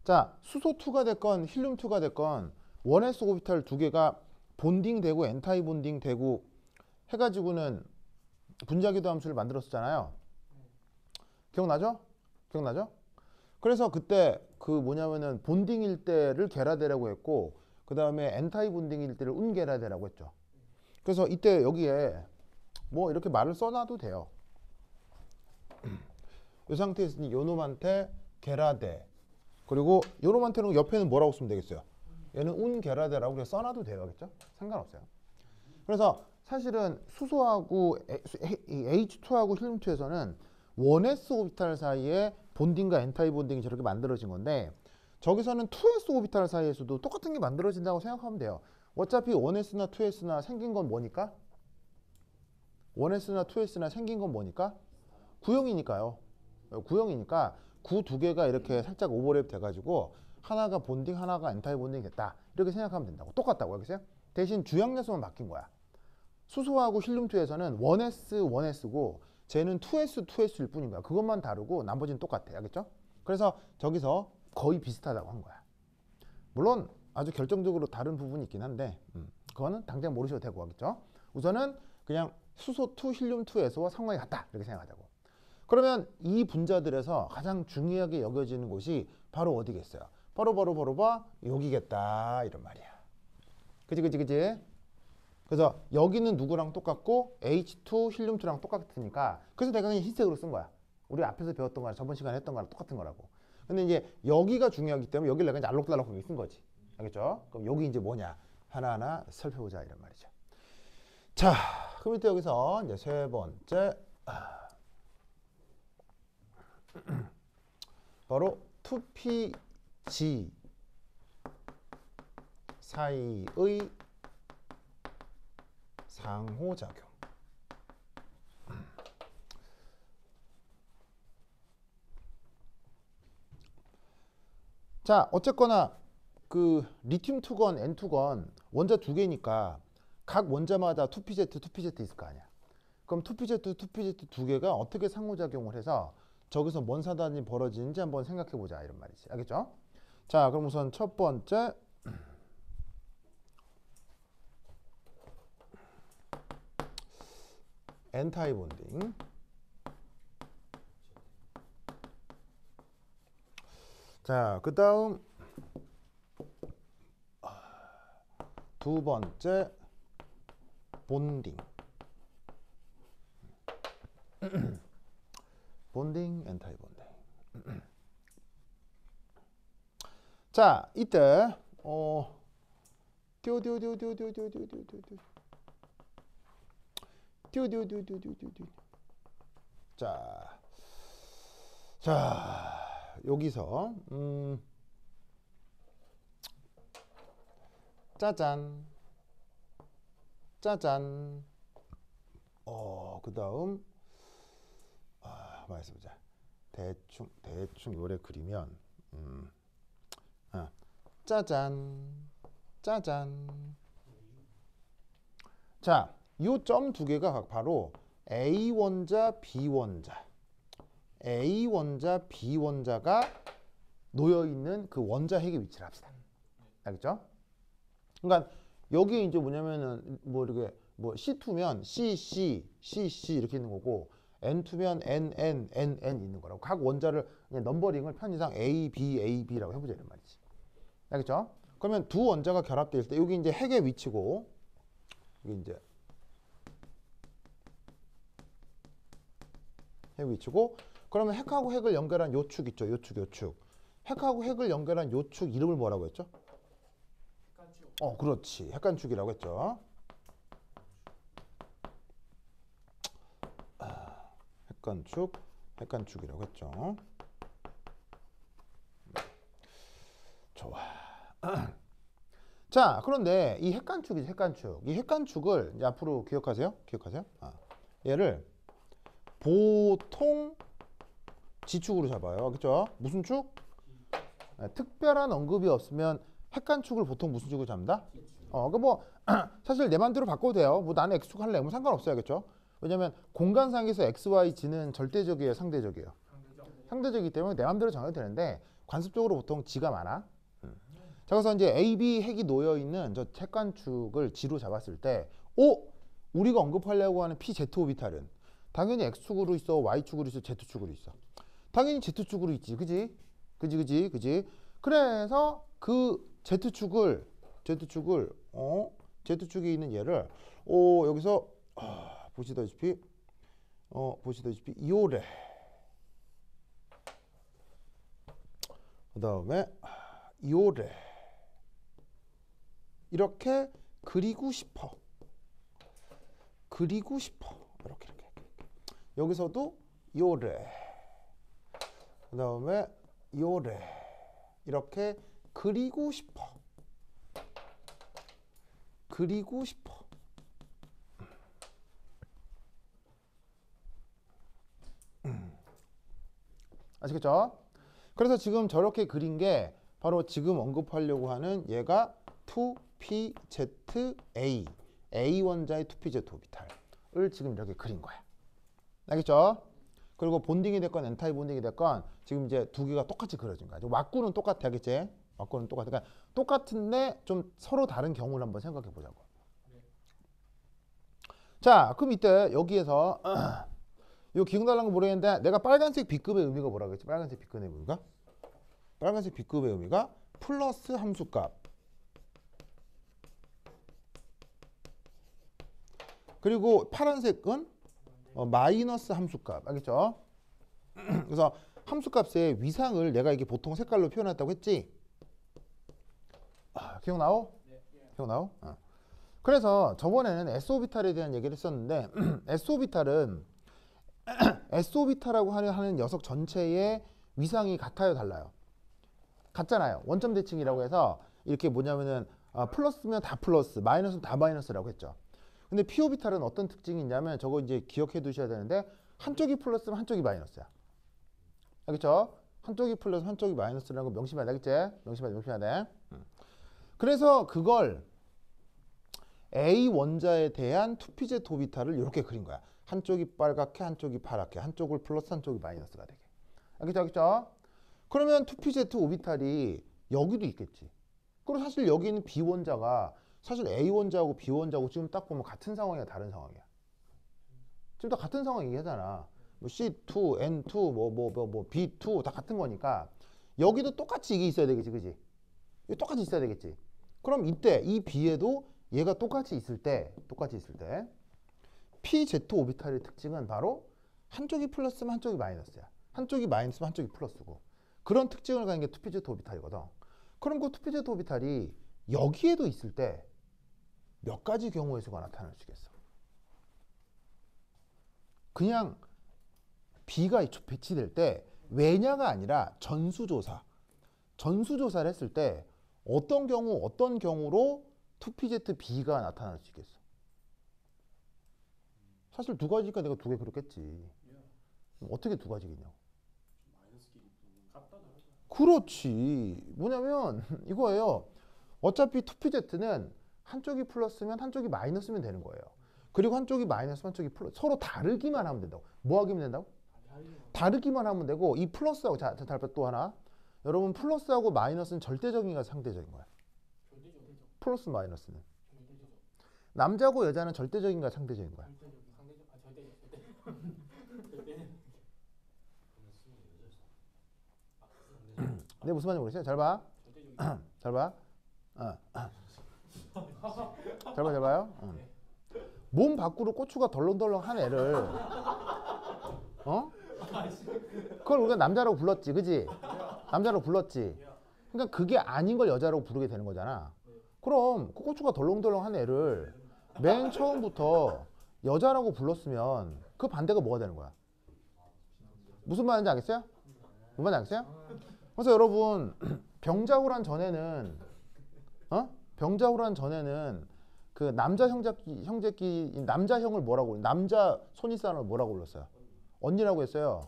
Speaker 1: 자, 수소 2가 됐건 힐륨 2가 됐건 1s 오비탈 두 개가 본딩 되고 엔타이 본딩 되고 해가지고는 분자기도 함수를 만들었었잖아요. 기억나죠? 기억나죠? 그래서 그때 그 뭐냐면은 본딩일 때를 게라데라고 했고 그 다음에 엔타이 본딩일 때를 운게라데라고 했죠. 그래서 이때 여기에 뭐 이렇게 말을 써놔도 돼요. 이 상태에서 요놈한테 게라데 그리고 요놈한테는 옆에는 뭐라고 쓰면 되겠어요? 얘는 운게라데라고 그냥 써놔도 돼요. 알겠죠? 상관없어요. 그래서 사실은 수소하고 H2하고 힐륨2에서는 1s 오비탈 사이에 본딩과 엔타이 본딩이 저렇게 만들어진 건데 저기서는 2s 오비탈 사이에서도 똑같은 게 만들어진다고 생각하면 돼요. 어차피 1s나 2s나 생긴 건 뭐니까? 1s나 2s나 생긴 건 뭐니까? 구형이니까요. 구형이니까 구 두 개가 이렇게 살짝 오버랩 돼가지고 하나가 본딩 하나가 엔타이 본딩이 됐다. 이렇게 생각하면 된다고. 똑같다고. 알겠어요? 대신 주양요소만 바뀐 거야. 수소하고 힐륨2에서는 1s, 1s고 쟤는 2s, 2s일 뿐인 거야. 그것만 다르고 나머지는 똑같아. 알겠죠? 그래서 저기서 거의 비슷하다고 한 거야. 물론 아주 결정적으로 다른 부분이 있긴 한데 그거는 당장 모르셔도 되고 하겠죠? 우선은 그냥 수소 2, 힐륨 2에서와 상황이 같다. 이렇게 생각하자고. 그러면 이 분자들에서 가장 중요하게 여겨지는 곳이 바로 어디겠어요? 바로 여기겠다. 이런 말이야. 그지? 그래서 여기는 누구랑 똑같고 H2, 힐륨2랑 똑같으니까 그래서 내가 그냥 흰색으로 쓴 거야. 우리 앞에서 배웠던 거랑 저번 시간에 했던 거랑 똑같은 거라고. 근데 이제 여기가 중요하기 때문에 여기를 내가 이제 알록달록하게 쓴 거지. 알겠죠? 그럼 여기 이제 뭐냐? 하나하나 살펴보자 이런 말이죠. 자, 그럼 이때 여기서 이제 세 번째 바로 2pg 사이의 상호작용. 자, 어쨌거나 그 리튬 투건, N 투건 원자 두 개니까 각 원자마다 2pz, 2pz 있을 거 아니야. 그럼 2pz, 2pz 두 개가 어떻게 상호작용을 해서 저기서 뭔 사단이 벌어지는지 한번 생각해 보자 이런 말이지. 알겠죠? 자, 그럼 우선 첫 번째 엔타이 본딩. 자, 그 다음 두 번째 본딩. 본딩, 엔타이 본딩. 자, 이때 자, 여기서 짜잔, 짜잔. 그 다음 말해서 보자. 대충 요래 그리면 짜잔, 짜잔. 자, 요 점 두 개가 바로 A 원자, B 원자, A 원자, B 원자가 놓여 있는 그 원자 핵의 위치를 합시다. 알겠죠? 그러니까 여기 이제 뭐냐면은 뭐 이렇게 뭐 C2면 CC 이렇게 있는 거고 N2면 NN 있는 거라고. 각 원자를 그냥 넘버링을 편의상 AB라고 해보자 이런 말이지. 알겠죠? 그러면 두 원자가 결합될 때 여기 이제 핵의 위치고 여기 이제 핵 위치고 그러면 핵하고 핵을 연결한 요 축 있죠. 요 축. 핵하고 핵을 연결한 요 축 이름을 뭐라고 했죠?
Speaker 2: 핵간축.
Speaker 1: 그렇지. 핵간축이라고 했죠. 핵간축이라고 했죠. 좋아. 자, 그런데 이 핵간축이지, 핵간축. 이 핵간축을 이제 앞으로 기억하세요? 얘를 보통 지축으로 잡아요. 그렇죠? 무슨 축? 특별한 언급이 없으면 핵간축을 보통 무슨 축으로 잡는다? 그 뭐 사실 내 맘대로 바꿔도 돼요. 뭐 나는 X축 할래. 뭐 상관없어요. 그렇죠? 왜냐면 공간상에서 X, Y, G는 절대적이에요, 상대적이에요? 상대적이기 때문에 내 맘대로 정해도 되는데 관습적으로 보통 G가 많아. 자, 그래서 이제 A, B 핵이 놓여 있는 저 핵간축을 G로 잡았을 때, 우리가 언급하려고 하는 P, Z 오비탈은 당연히 X축으로 있어, Y축으로 있어, Z축으로 있어. 당연히 Z축으로 있지, 그지? 그지? 그래서 그 Z축에 있는 얘를 여기서 보시다시피 요래. 그 다음에 요래. 이렇게 그리고 싶어. 이렇게. 여기서도 요래. 그 다음에 요래. 이렇게 그리고 싶어. 아시겠죠? 그래서 지금 저렇게 그린 게 바로 지금 언급하려고 하는 얘가 2PZA, A 원자의 2PZ 오비탈을 지금 이렇게 그린 거야. 알겠죠? 그리고 본딩이 됐건 엔타이 본딩이 됐건 지금 이제 두 개가 똑같이 그려진 거야. 왁구는 똑같아, 알겠지? 왁구는 똑같아. 그러니까 똑같은데 좀 서로 다른 경우를 한번 생각해 보자고. 자, 그럼 이때 여기에서 이거 기억나는 거 모르겠는데 내가 빨간색 B급의 의미가 뭐라고 했지? 빨간색 B급의 의미가? 빨간색 B급의 의미가 플러스 함수값. 그리고 파란색은 마이너스 함수값. 알겠죠? 그래서 함수값의 위상을 내가 이게 보통 색깔로 표현했다고 했지? 기억나오? 기억나오? 그래서 저번에는 S오비탈에 대한 얘기를 했었는데 S오비탈이라고 하는 녀석 전체의 위상이 같아요, 달라요? 같잖아요. 원점 대칭이라고 해서 이렇게 뭐냐면은 플러스면 다 플러스, 마이너스는 다 마이너스라고 했죠. 근데 P오비탈은 어떤 특징이 있냐면 저거 이제 기억해 두셔야 되는데 한쪽이 플러스면 한쪽이 마이너스야. 알겠죠? 한쪽이 플러스 한쪽이 마이너스라는 거 명심해야 돼. 알겠지? 명심해야 돼. 그래서 그걸 A 원자에 대한 2PZ 오비탈을 이렇게 그린 거야. 한쪽이 빨갛게 한쪽이 파랗게 한쪽을 플러스 한쪽이 마이너스가 되게. 알겠죠? 알겠죠? 그러면 2pz 오비탈이 여기도 있겠지. 그리고 사실 여기 있는 B원자가 사실 A원자하고 B원자하고 지금 딱 보면 같은 상황이야, 다른 상황이야? 지금 다 같은 상황 얘기하잖아. 뭐 C2, N2, B2 다 같은 거니까 여기도 똑같이 이게 있어야 되겠지, 그지? 이게 똑같이 있어야 되겠지. 그럼 이때 이 B에도 얘가 똑같이 있을 때 PZ 오비탈의 특징은 바로 한쪽이 플러스면 한쪽이 마이너스야. 한쪽이 마이너스면 한쪽이 플러스고. 그런 특징을 가진 게 2pz 오비탈이거든. 그럼 그 2pz 오비탈이 여기에도 있을 때 몇 가지 경우의 수가 나타날 수 있겠어? 그냥 B가 배치될 때 왜냐가 아니라 전수조사를 했을 때 어떤 경우로 2pz B가 나타날 수 있겠어? 사실 두 가지니까 내가 두 개 그렇겠지. 어떻게 두 가지겠냐고. 그렇지. 뭐냐면 이거예요. 어차피 2pz는 한쪽이 플러스면 한쪽이 마이너스면 되는 거예요. 그리고 한쪽이 마이너스면 한쪽이 플러스. 서로 다르기만 하면 된다고. 뭐 하기만 된다고? 다르기만 하면 되고 이 플러스하고 자, 또 하나. 여러분 플러스하고 마이너스는 절대적인가 상대적인 거야? 플러스 마이너스는. 남자고 여자는 절대적인가 상대적인 거야? 네, 무슨 말인지 모르겠어요? 잘 봐. 잘 봐. 잘 봐요. 몸 밖으로 고추가 덜렁덜렁한 애를 그걸 우리가 남자라고 불렀지, 그지? 남자라고 불렀지. 그러니까 그게 아닌 걸 여자라고 부르게 되는 거잖아. 그럼 그 고추가 덜렁덜렁한 애를 맨 처음부터 여자라고 불렀으면 그 반대가 뭐가 되는 거야? 무슨 말인지 알겠어요? 무슨 말인지 알겠어요? 그래서 여러분 병자호란 전에는 그 남자 형제끼리 남자형을 뭐라고 남자 손윗사람을 뭐라고 불렀어요? 언니라고 했어요.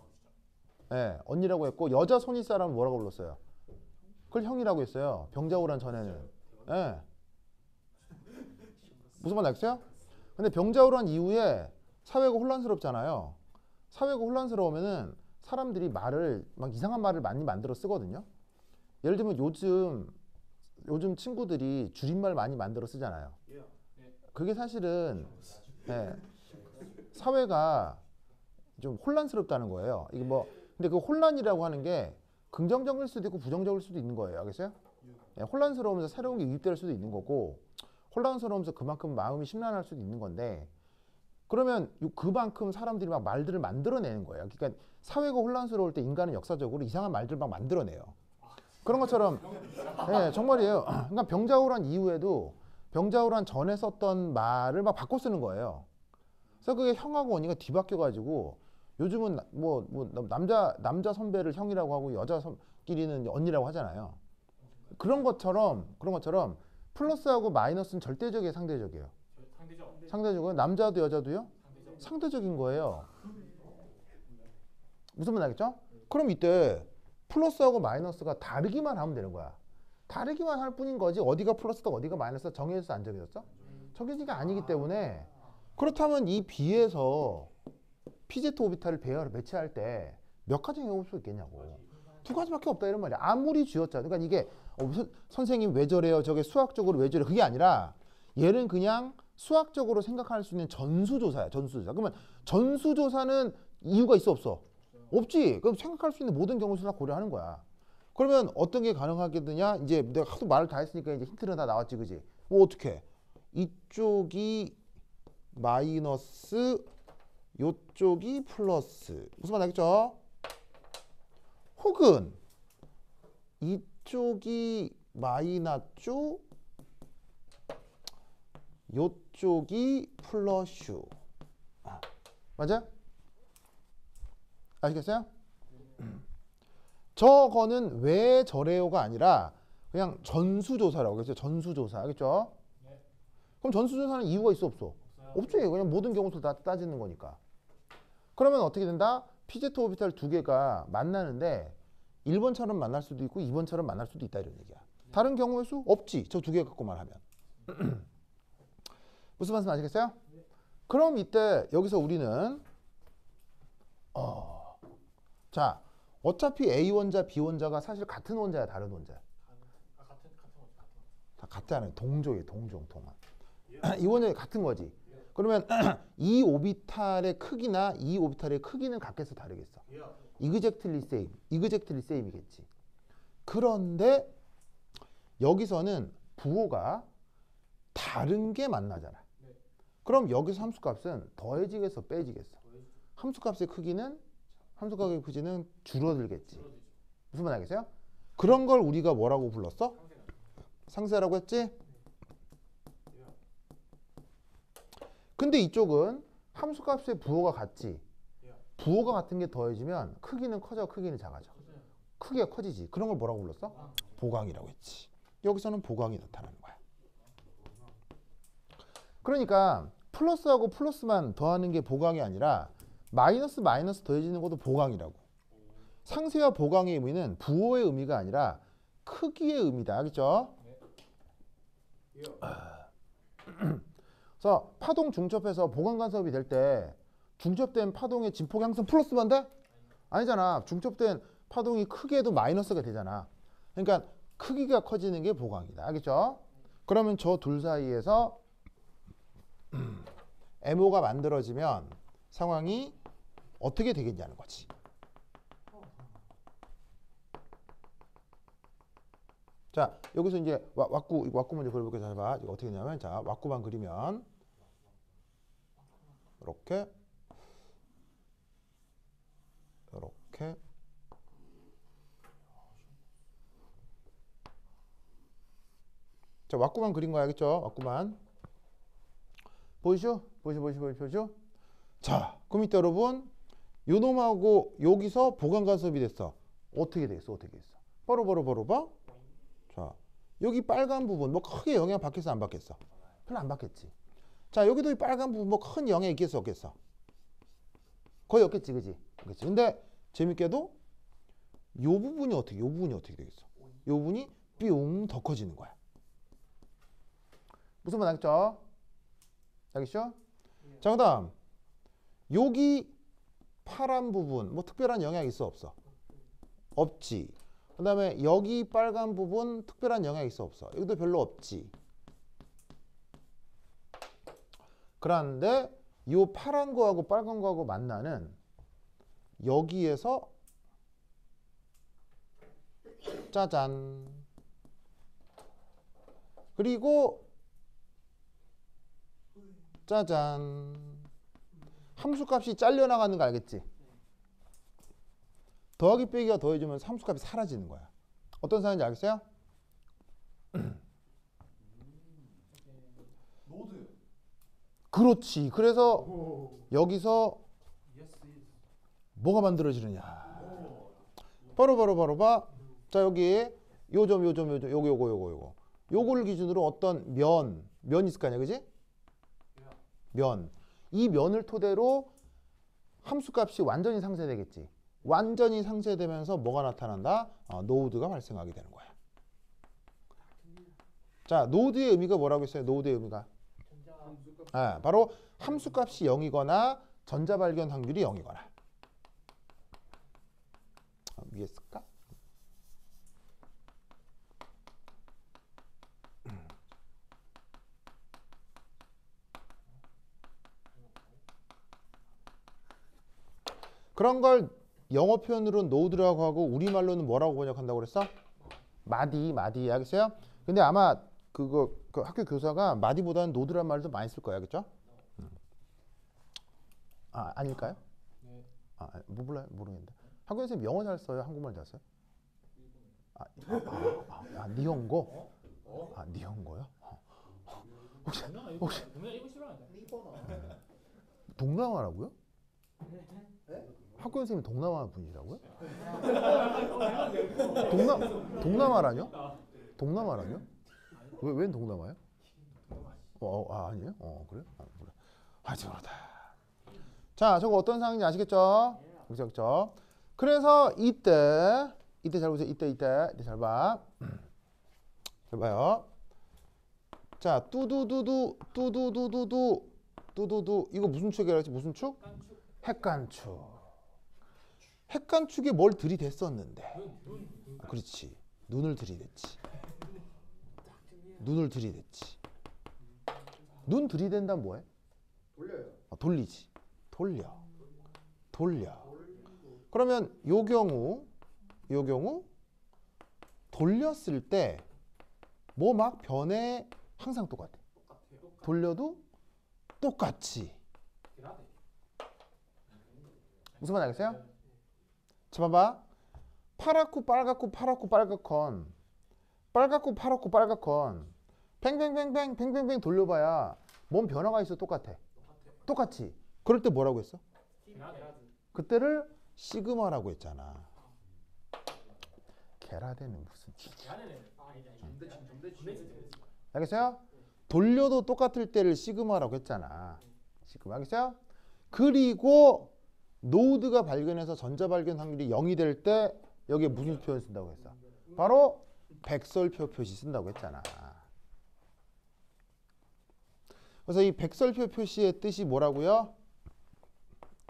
Speaker 1: 네, 언니라고 했고 여자 손윗사람을 뭐라고 불렀어요? 그걸 형이라고 했어요. 병자호란 전에는. 네. 무슨 말 알겠어요? 근데 병자호란 이후에 사회가 혼란스럽잖아요. 사회가 혼란스러우면은 사람들이 말을 막 이상한 말을 많이 만들어 쓰거든요. 예를 들면 요즘 친구들이 줄임말 많이 만들어 쓰잖아요. 그게 사실은 사회가 좀 혼란스럽다는 거예요. 이게 뭐 근데 그 혼란이라고 하는 게 긍정적일 수도 있고 부정적일 수도 있는 거예요. 알겠어요? 혼란스러우면서 새로운 게 유입될 수도 있는 거고 혼란스러우면서 그만큼 마음이 심란할 수도 있는 건데 그러면 그만큼 사람들이 막 말들을 만들어내는 거예요. 그러니까 사회가 혼란스러울 때 인간은 역사적으로 이상한 말들 막 만들어내요. 그런 것처럼 정말이에요. 그러니까 병자호란 이후에도 병자호란 전에 썼던 말을 막 바꿔 쓰는 거예요. 그래서 그게 형하고 언니가 뒤바뀌어가지고 요즘은 뭐 남자 선배를 형이라고 하고 여자끼리는 언니라고 하잖아요. 그런 것처럼 플러스하고 마이너스는 절대적이에요, 상대적이에요? 상대적이에요. 남자도 여자도요? 상대적인 거예요. 무슨 말 알겠죠? 그럼 이때 플러스하고 마이너스가 다르기만 하면 되는 거야. 다르기만 할 뿐인 거지 어디가 플러스다 어디가 마이너스다 정해졌어 안 정해졌어? 정해진 게 아니기 때문에 그렇다면 이 B에서 PZ 오비탈을 배치할 때 몇 가지 경우일 수 있겠냐고. 두 가지밖에 없다 이런 말이야. 아무리 쥐었잖아. 그러니까 이게 선생님 왜 저래요? 저게 수학적으로 왜 저래? 그게 아니라 얘는 그냥 수학적으로 생각할 수 있는 전수조사야. 전수조사. 그러면 전수조사는 이유가 있어 없어? 없지. 그럼 생각할 수 있는 모든 경우를 다 고려하는 거야. 그러면 어떤 게 가능하겠느냐? 이제 내가 하도 말을 다 했으니까 이제 힌트는 다 나왔지, 그지? 뭐 어떻게? 이쪽이 마이너스, 요쪽이 플러스. 무슨 말 알겠죠? 혹은 이쪽이 마이너스, 요쪽이 플러스. 맞아? 아시겠어요? 저거는 왜 저래요가 아니라 그냥 전수조사라고 그랬어요. 전수조사. 알겠죠? 그럼 전수조사는 이유가 있어 없어? 없지. 그냥 모든 경우를 다 따지는 거니까. 그러면 어떻게 된다? PZ 오비탈 두 개가 만나는데 1번처럼 만날 수도 있고 2번처럼 만날 수도 있다 이런 얘기야. 다른 경우의 수? 없지. 저 두 개 갖고만 하면. 무슨 말씀 아시겠어요? 그럼 이때 여기서 우리는 자, 어차피 A 원자, B 원자가 사실 같은 원자야, 다른 원자야? 다 같잖아요. 동종이에요. 동종, 동화. 이 원자가 같은 거지. 그러면 이 오비탈의 크기나 이 오비탈의 크기는 같겠어, 다르겠어? 이그젝틀리 세임, 이그젝틀리 세임이겠지. 그런데 여기서는 부호가 다른 게 만나잖아. 그럼 여기서 함수값은 더해지겠어, 빼지겠어? 함수값의 크기는 줄어들겠지. 무슨 말 알겠어요? 그런 걸 우리가 뭐라고 불렀어? 상세라고 했지? 근데 이쪽은 함수값의 부호가 같지. 부호가 같은 게 더해지면 크기는 커져, 크기는 작아져. 크기가 커지지. 그런 걸 뭐라고 불렀어? 보강이라고 했지. 여기서는 보강이 나타나는 거야. 그러니까 플러스하고 플러스만 더하는 게 보강이 아니라 마이너스 마이너스 더해지는 것도 보강이라고. 상세와 보강의 의미는 부호의 의미가 아니라 크기의 의미다. 알겠죠? 그래서 파동 중첩해서 보강 간섭이 될 때 중첩된 파동의 진폭 항상 플러스 반대? 아니잖아. 중첩된 파동이 크게 해도 마이너스가 되잖아. 그러니까 크기가 커지는 게 보강이다. 알겠죠? 그러면 저 둘 사이에서 MO가 만들어지면 상황이 어떻게 되겠냐는 거지. 자, 여기서 이제 왁구 먼저 그려볼게요. 잘 봐. 이거 어떻게 되냐면, 자, 왁구만 그리면 이렇게 자, 왁구만 그린 거 알겠죠? 왁구만 보이죠? 보이죠? 자, 그럼 이때 여러분 요 놈하고 여기서 보강 간섭이 됐어. 어떻게 됐어? 바로 봐. 자, 여기 빨간 부분 뭐 크게 영향 받겠어, 안 받겠어? 별로 안 받겠지. 자, 여기도 이 빨간 부분 뭐 큰 영향 있겠어, 없겠어? 거의 없겠지, 그지? 근데 재밌게도 요 부분이 어떻게 되겠어? 요 부분이 뿅 더 커지는 거야. 무슨 말 알겠죠? 자, 그다음 여기 파란 부분 뭐 특별한 영향 있어, 없어? 없지. 그 다음에 여기 빨간 부분 특별한 영향 있어, 없어? 여기도 별로 없지. 그런데 이 파란 거하고 빨간 거하고 만나는 여기에서 짜잔. 그리고 짜잔. 함수값이 잘려나가는 거 알겠지? 더하기 빼기가 더해지면 함수값이 사라지는 거야. 어떤 상황인지 알겠어요?
Speaker 3: 노드.
Speaker 1: 그렇지. 그래서 여기서 뭐가 만들어지느냐. 바로 봐. 자, 여기 요점 요거를 기준으로 어떤 면 있을 거 아니야, 그지? 면. 이 면을 토대로 함수값이 완전히 상쇄되겠지. 완전히 상쇄되면서 뭐가 나타난다? 노드가 발생하게 되는 거야. 자, 노드의 의미가 뭐라고 했어요? 노드의 의미가 바로 함수값이 0이거나 전자 발견 확률이 0이거나. 위에 쓸까? 그런 걸 영어 표현으로는 노드라고 하고 우리말로는 뭐라고 번역한다고 그랬어? 마디 알겠어요? 근데 아마 그 학교 교사가 마디보다는 노드란 말을 더 많이 쓸 거야, 그렇죠? 아닐까요? 뭐 몰라요? 모르겠는데. 학교 선생님 영어 잘 써요? 한국말 잘 써요? 니혼고? 니혼고요? 혹시 동남아라고요? 학교 선생님 동남아 분이라고요? 동남아라뇨? 동남아라뇨? 웬 동남아요? 아니에요? 그래요? 그래. 저러다. 자, 저거 어떤 상황인지 아시겠죠? 그렇죠? 그래서 이때 잘 보세요. 이때 잘 봐. 잘 봐요. 자, 뚜두두두 뚜두두 이거 무슨 축이라고 했지? 무슨 축?
Speaker 2: 깐축.
Speaker 1: 핵간축. 핵간축에 뭘 들이댔었는데.
Speaker 2: 눈.
Speaker 1: 그렇지. 눈을 들이댔지. 눈을 들이댔지. 눈 들이댄다면 뭐해?
Speaker 3: 돌려요.
Speaker 1: 돌리지. 돌려. 그러면 요 경우 돌렸을 때 뭐 막 변해 항상 똑같아. 돌려도 똑같이.
Speaker 2: 게라데.
Speaker 1: 무슨 말 알겠어요? 자 봐봐. 파랗고 빨갛고 빨갛건 빨갛고 파랗고 빨갛건 팽팽팽팽 돌려봐야 뭔 변화가 있어 똑같아. 똑같지. 그럴 때 뭐라고 했어?
Speaker 2: 게라데.
Speaker 1: 그때를 시그마라고 했잖아. 게라데는 무슨
Speaker 2: 게라데는
Speaker 3: 점대칭.
Speaker 1: 알겠어요? 돌려도 똑같을 때를 시그마라고 했잖아. 시그마 알겠어요? 그리고 노드가 발견해서 전자 발견 확률이 0이 될 때 여기에 무슨 표현 쓴다고 했어? 바로 백설표 표시 쓴다고 했잖아. 그래서 이 백설표 표시의 뜻이 뭐라고요?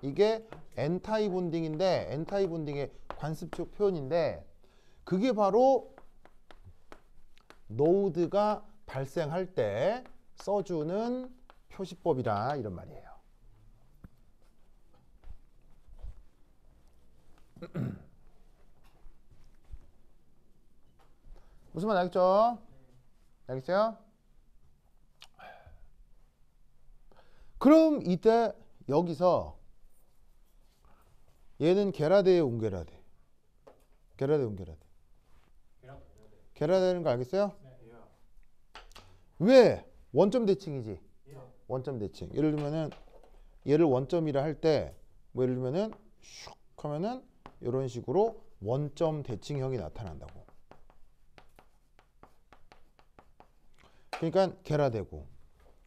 Speaker 1: 이게 엔타이 본딩인데 엔타이 본딩의 관습적 표현인데 그게 바로 노드가 발생할 때 써주는 표시법이라 이런 말이에요. 무슨 말 알겠죠? 알겠어요? 그럼 이때 여기서 얘는 게라데에 옹게라데. 게라데 옹게라데. 게라데는 거 알겠어요? 왜? 원점 대칭이지. 원점 대칭. 예를 들면은 얘를 원점이라 할 때 뭐 예를 들면은 슉 하면은 이런 식으로 원점 대칭형이 나타난다고. 그러니까 게라데고.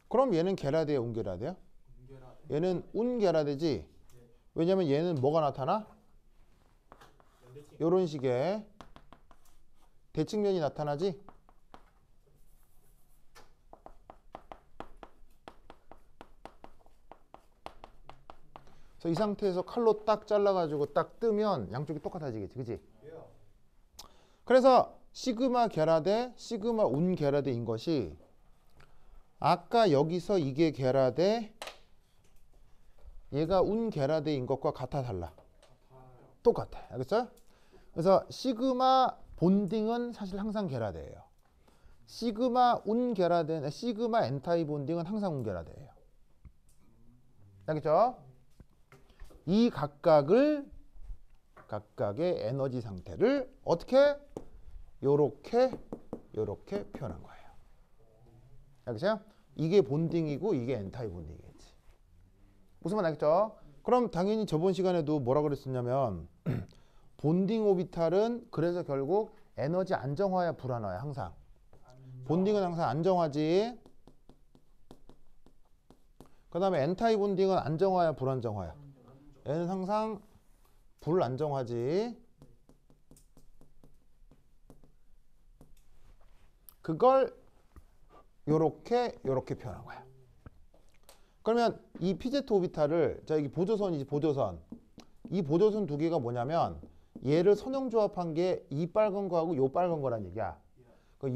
Speaker 1: 그럼 얘는 게라데에 옹게라데야? 얘는 운게라데지. 왜냐면 얘는 뭐가 나타나? 이런 식의 대칭면이 나타나지. 그래서 이 상태에서 칼로 딱 잘라가지고 딱 뜨면 양쪽이 똑같아지겠지, 그지? 그래서 시그마 게라데, 시그마 운 게라데인 것이 아까 여기서 이게 게라데, 얘가 운 게라데인 것과 같아 달라? 똑같아. 알겠어요? 그래서 시그마 본딩은 사실 항상 게라데예요. 시그마 운 게라데, 시그마 엔타이 본딩은 항상 운 게라데예요. 알겠죠? 이 각각의 에너지 상태를 어떻게? 요렇게 표현한 거예요. 알겠어요? 이게 본딩이고 이게 엔타이 본딩이겠지. 무슨 말 알겠죠? 그럼 당연히 저번 시간에도 뭐라 그랬었냐면 본딩 오비탈은 그래서 결국 에너지 안정화야 불안화야 항상. 본딩은 항상 안정화지. 그 다음에 엔타이 본딩은 안정화야 불안정화야. 얘는 항상 불안정화지. 그걸 요렇게 표현한 거야. 그러면 이 피제트 오비탈을 자 여기 보조선이지 보조선. 이 보조선 두 개가 뭐냐면 얘를 선형조합한 게 이 빨간 거하고 요 빨간 거란 얘기야.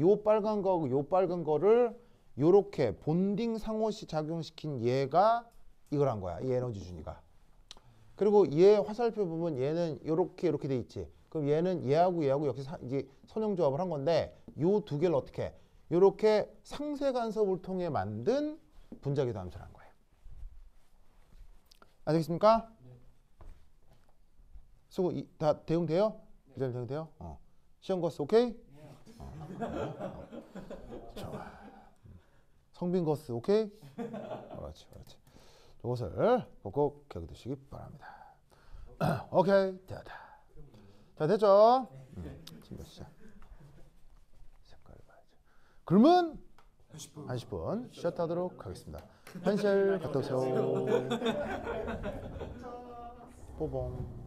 Speaker 1: 요 빨간 거하고 요 빨간 거를 요렇게 본딩 상호시 작용시킨 얘가 이걸 한 거야. 이 에너지 준위가. 그리고 얘 화살표 보면 얘는 요렇게 돼 있지. 그럼 얘는 얘하고 이렇게 이제 선형조합을 한 건데 요 두 개를 어떻게 해? 요렇게 상세 간섭을 통해 만든 분자기도 함수를 한 거예요. 아시겠습니까? 수고 다 대응돼요? 이 점 대응돼요? 시험 거스 오케이? 좋아. 성빈 거스 오케이? 그렇지. 이것을 꼭 기억해 두시기 바랍니다. 오케이 됐다. 자 됐죠? 지금 시작. 색깔 봐야죠. 그러면 10분 쉬었다하도록 하겠습니다. 현실 갔다 오세요. 뽀봉.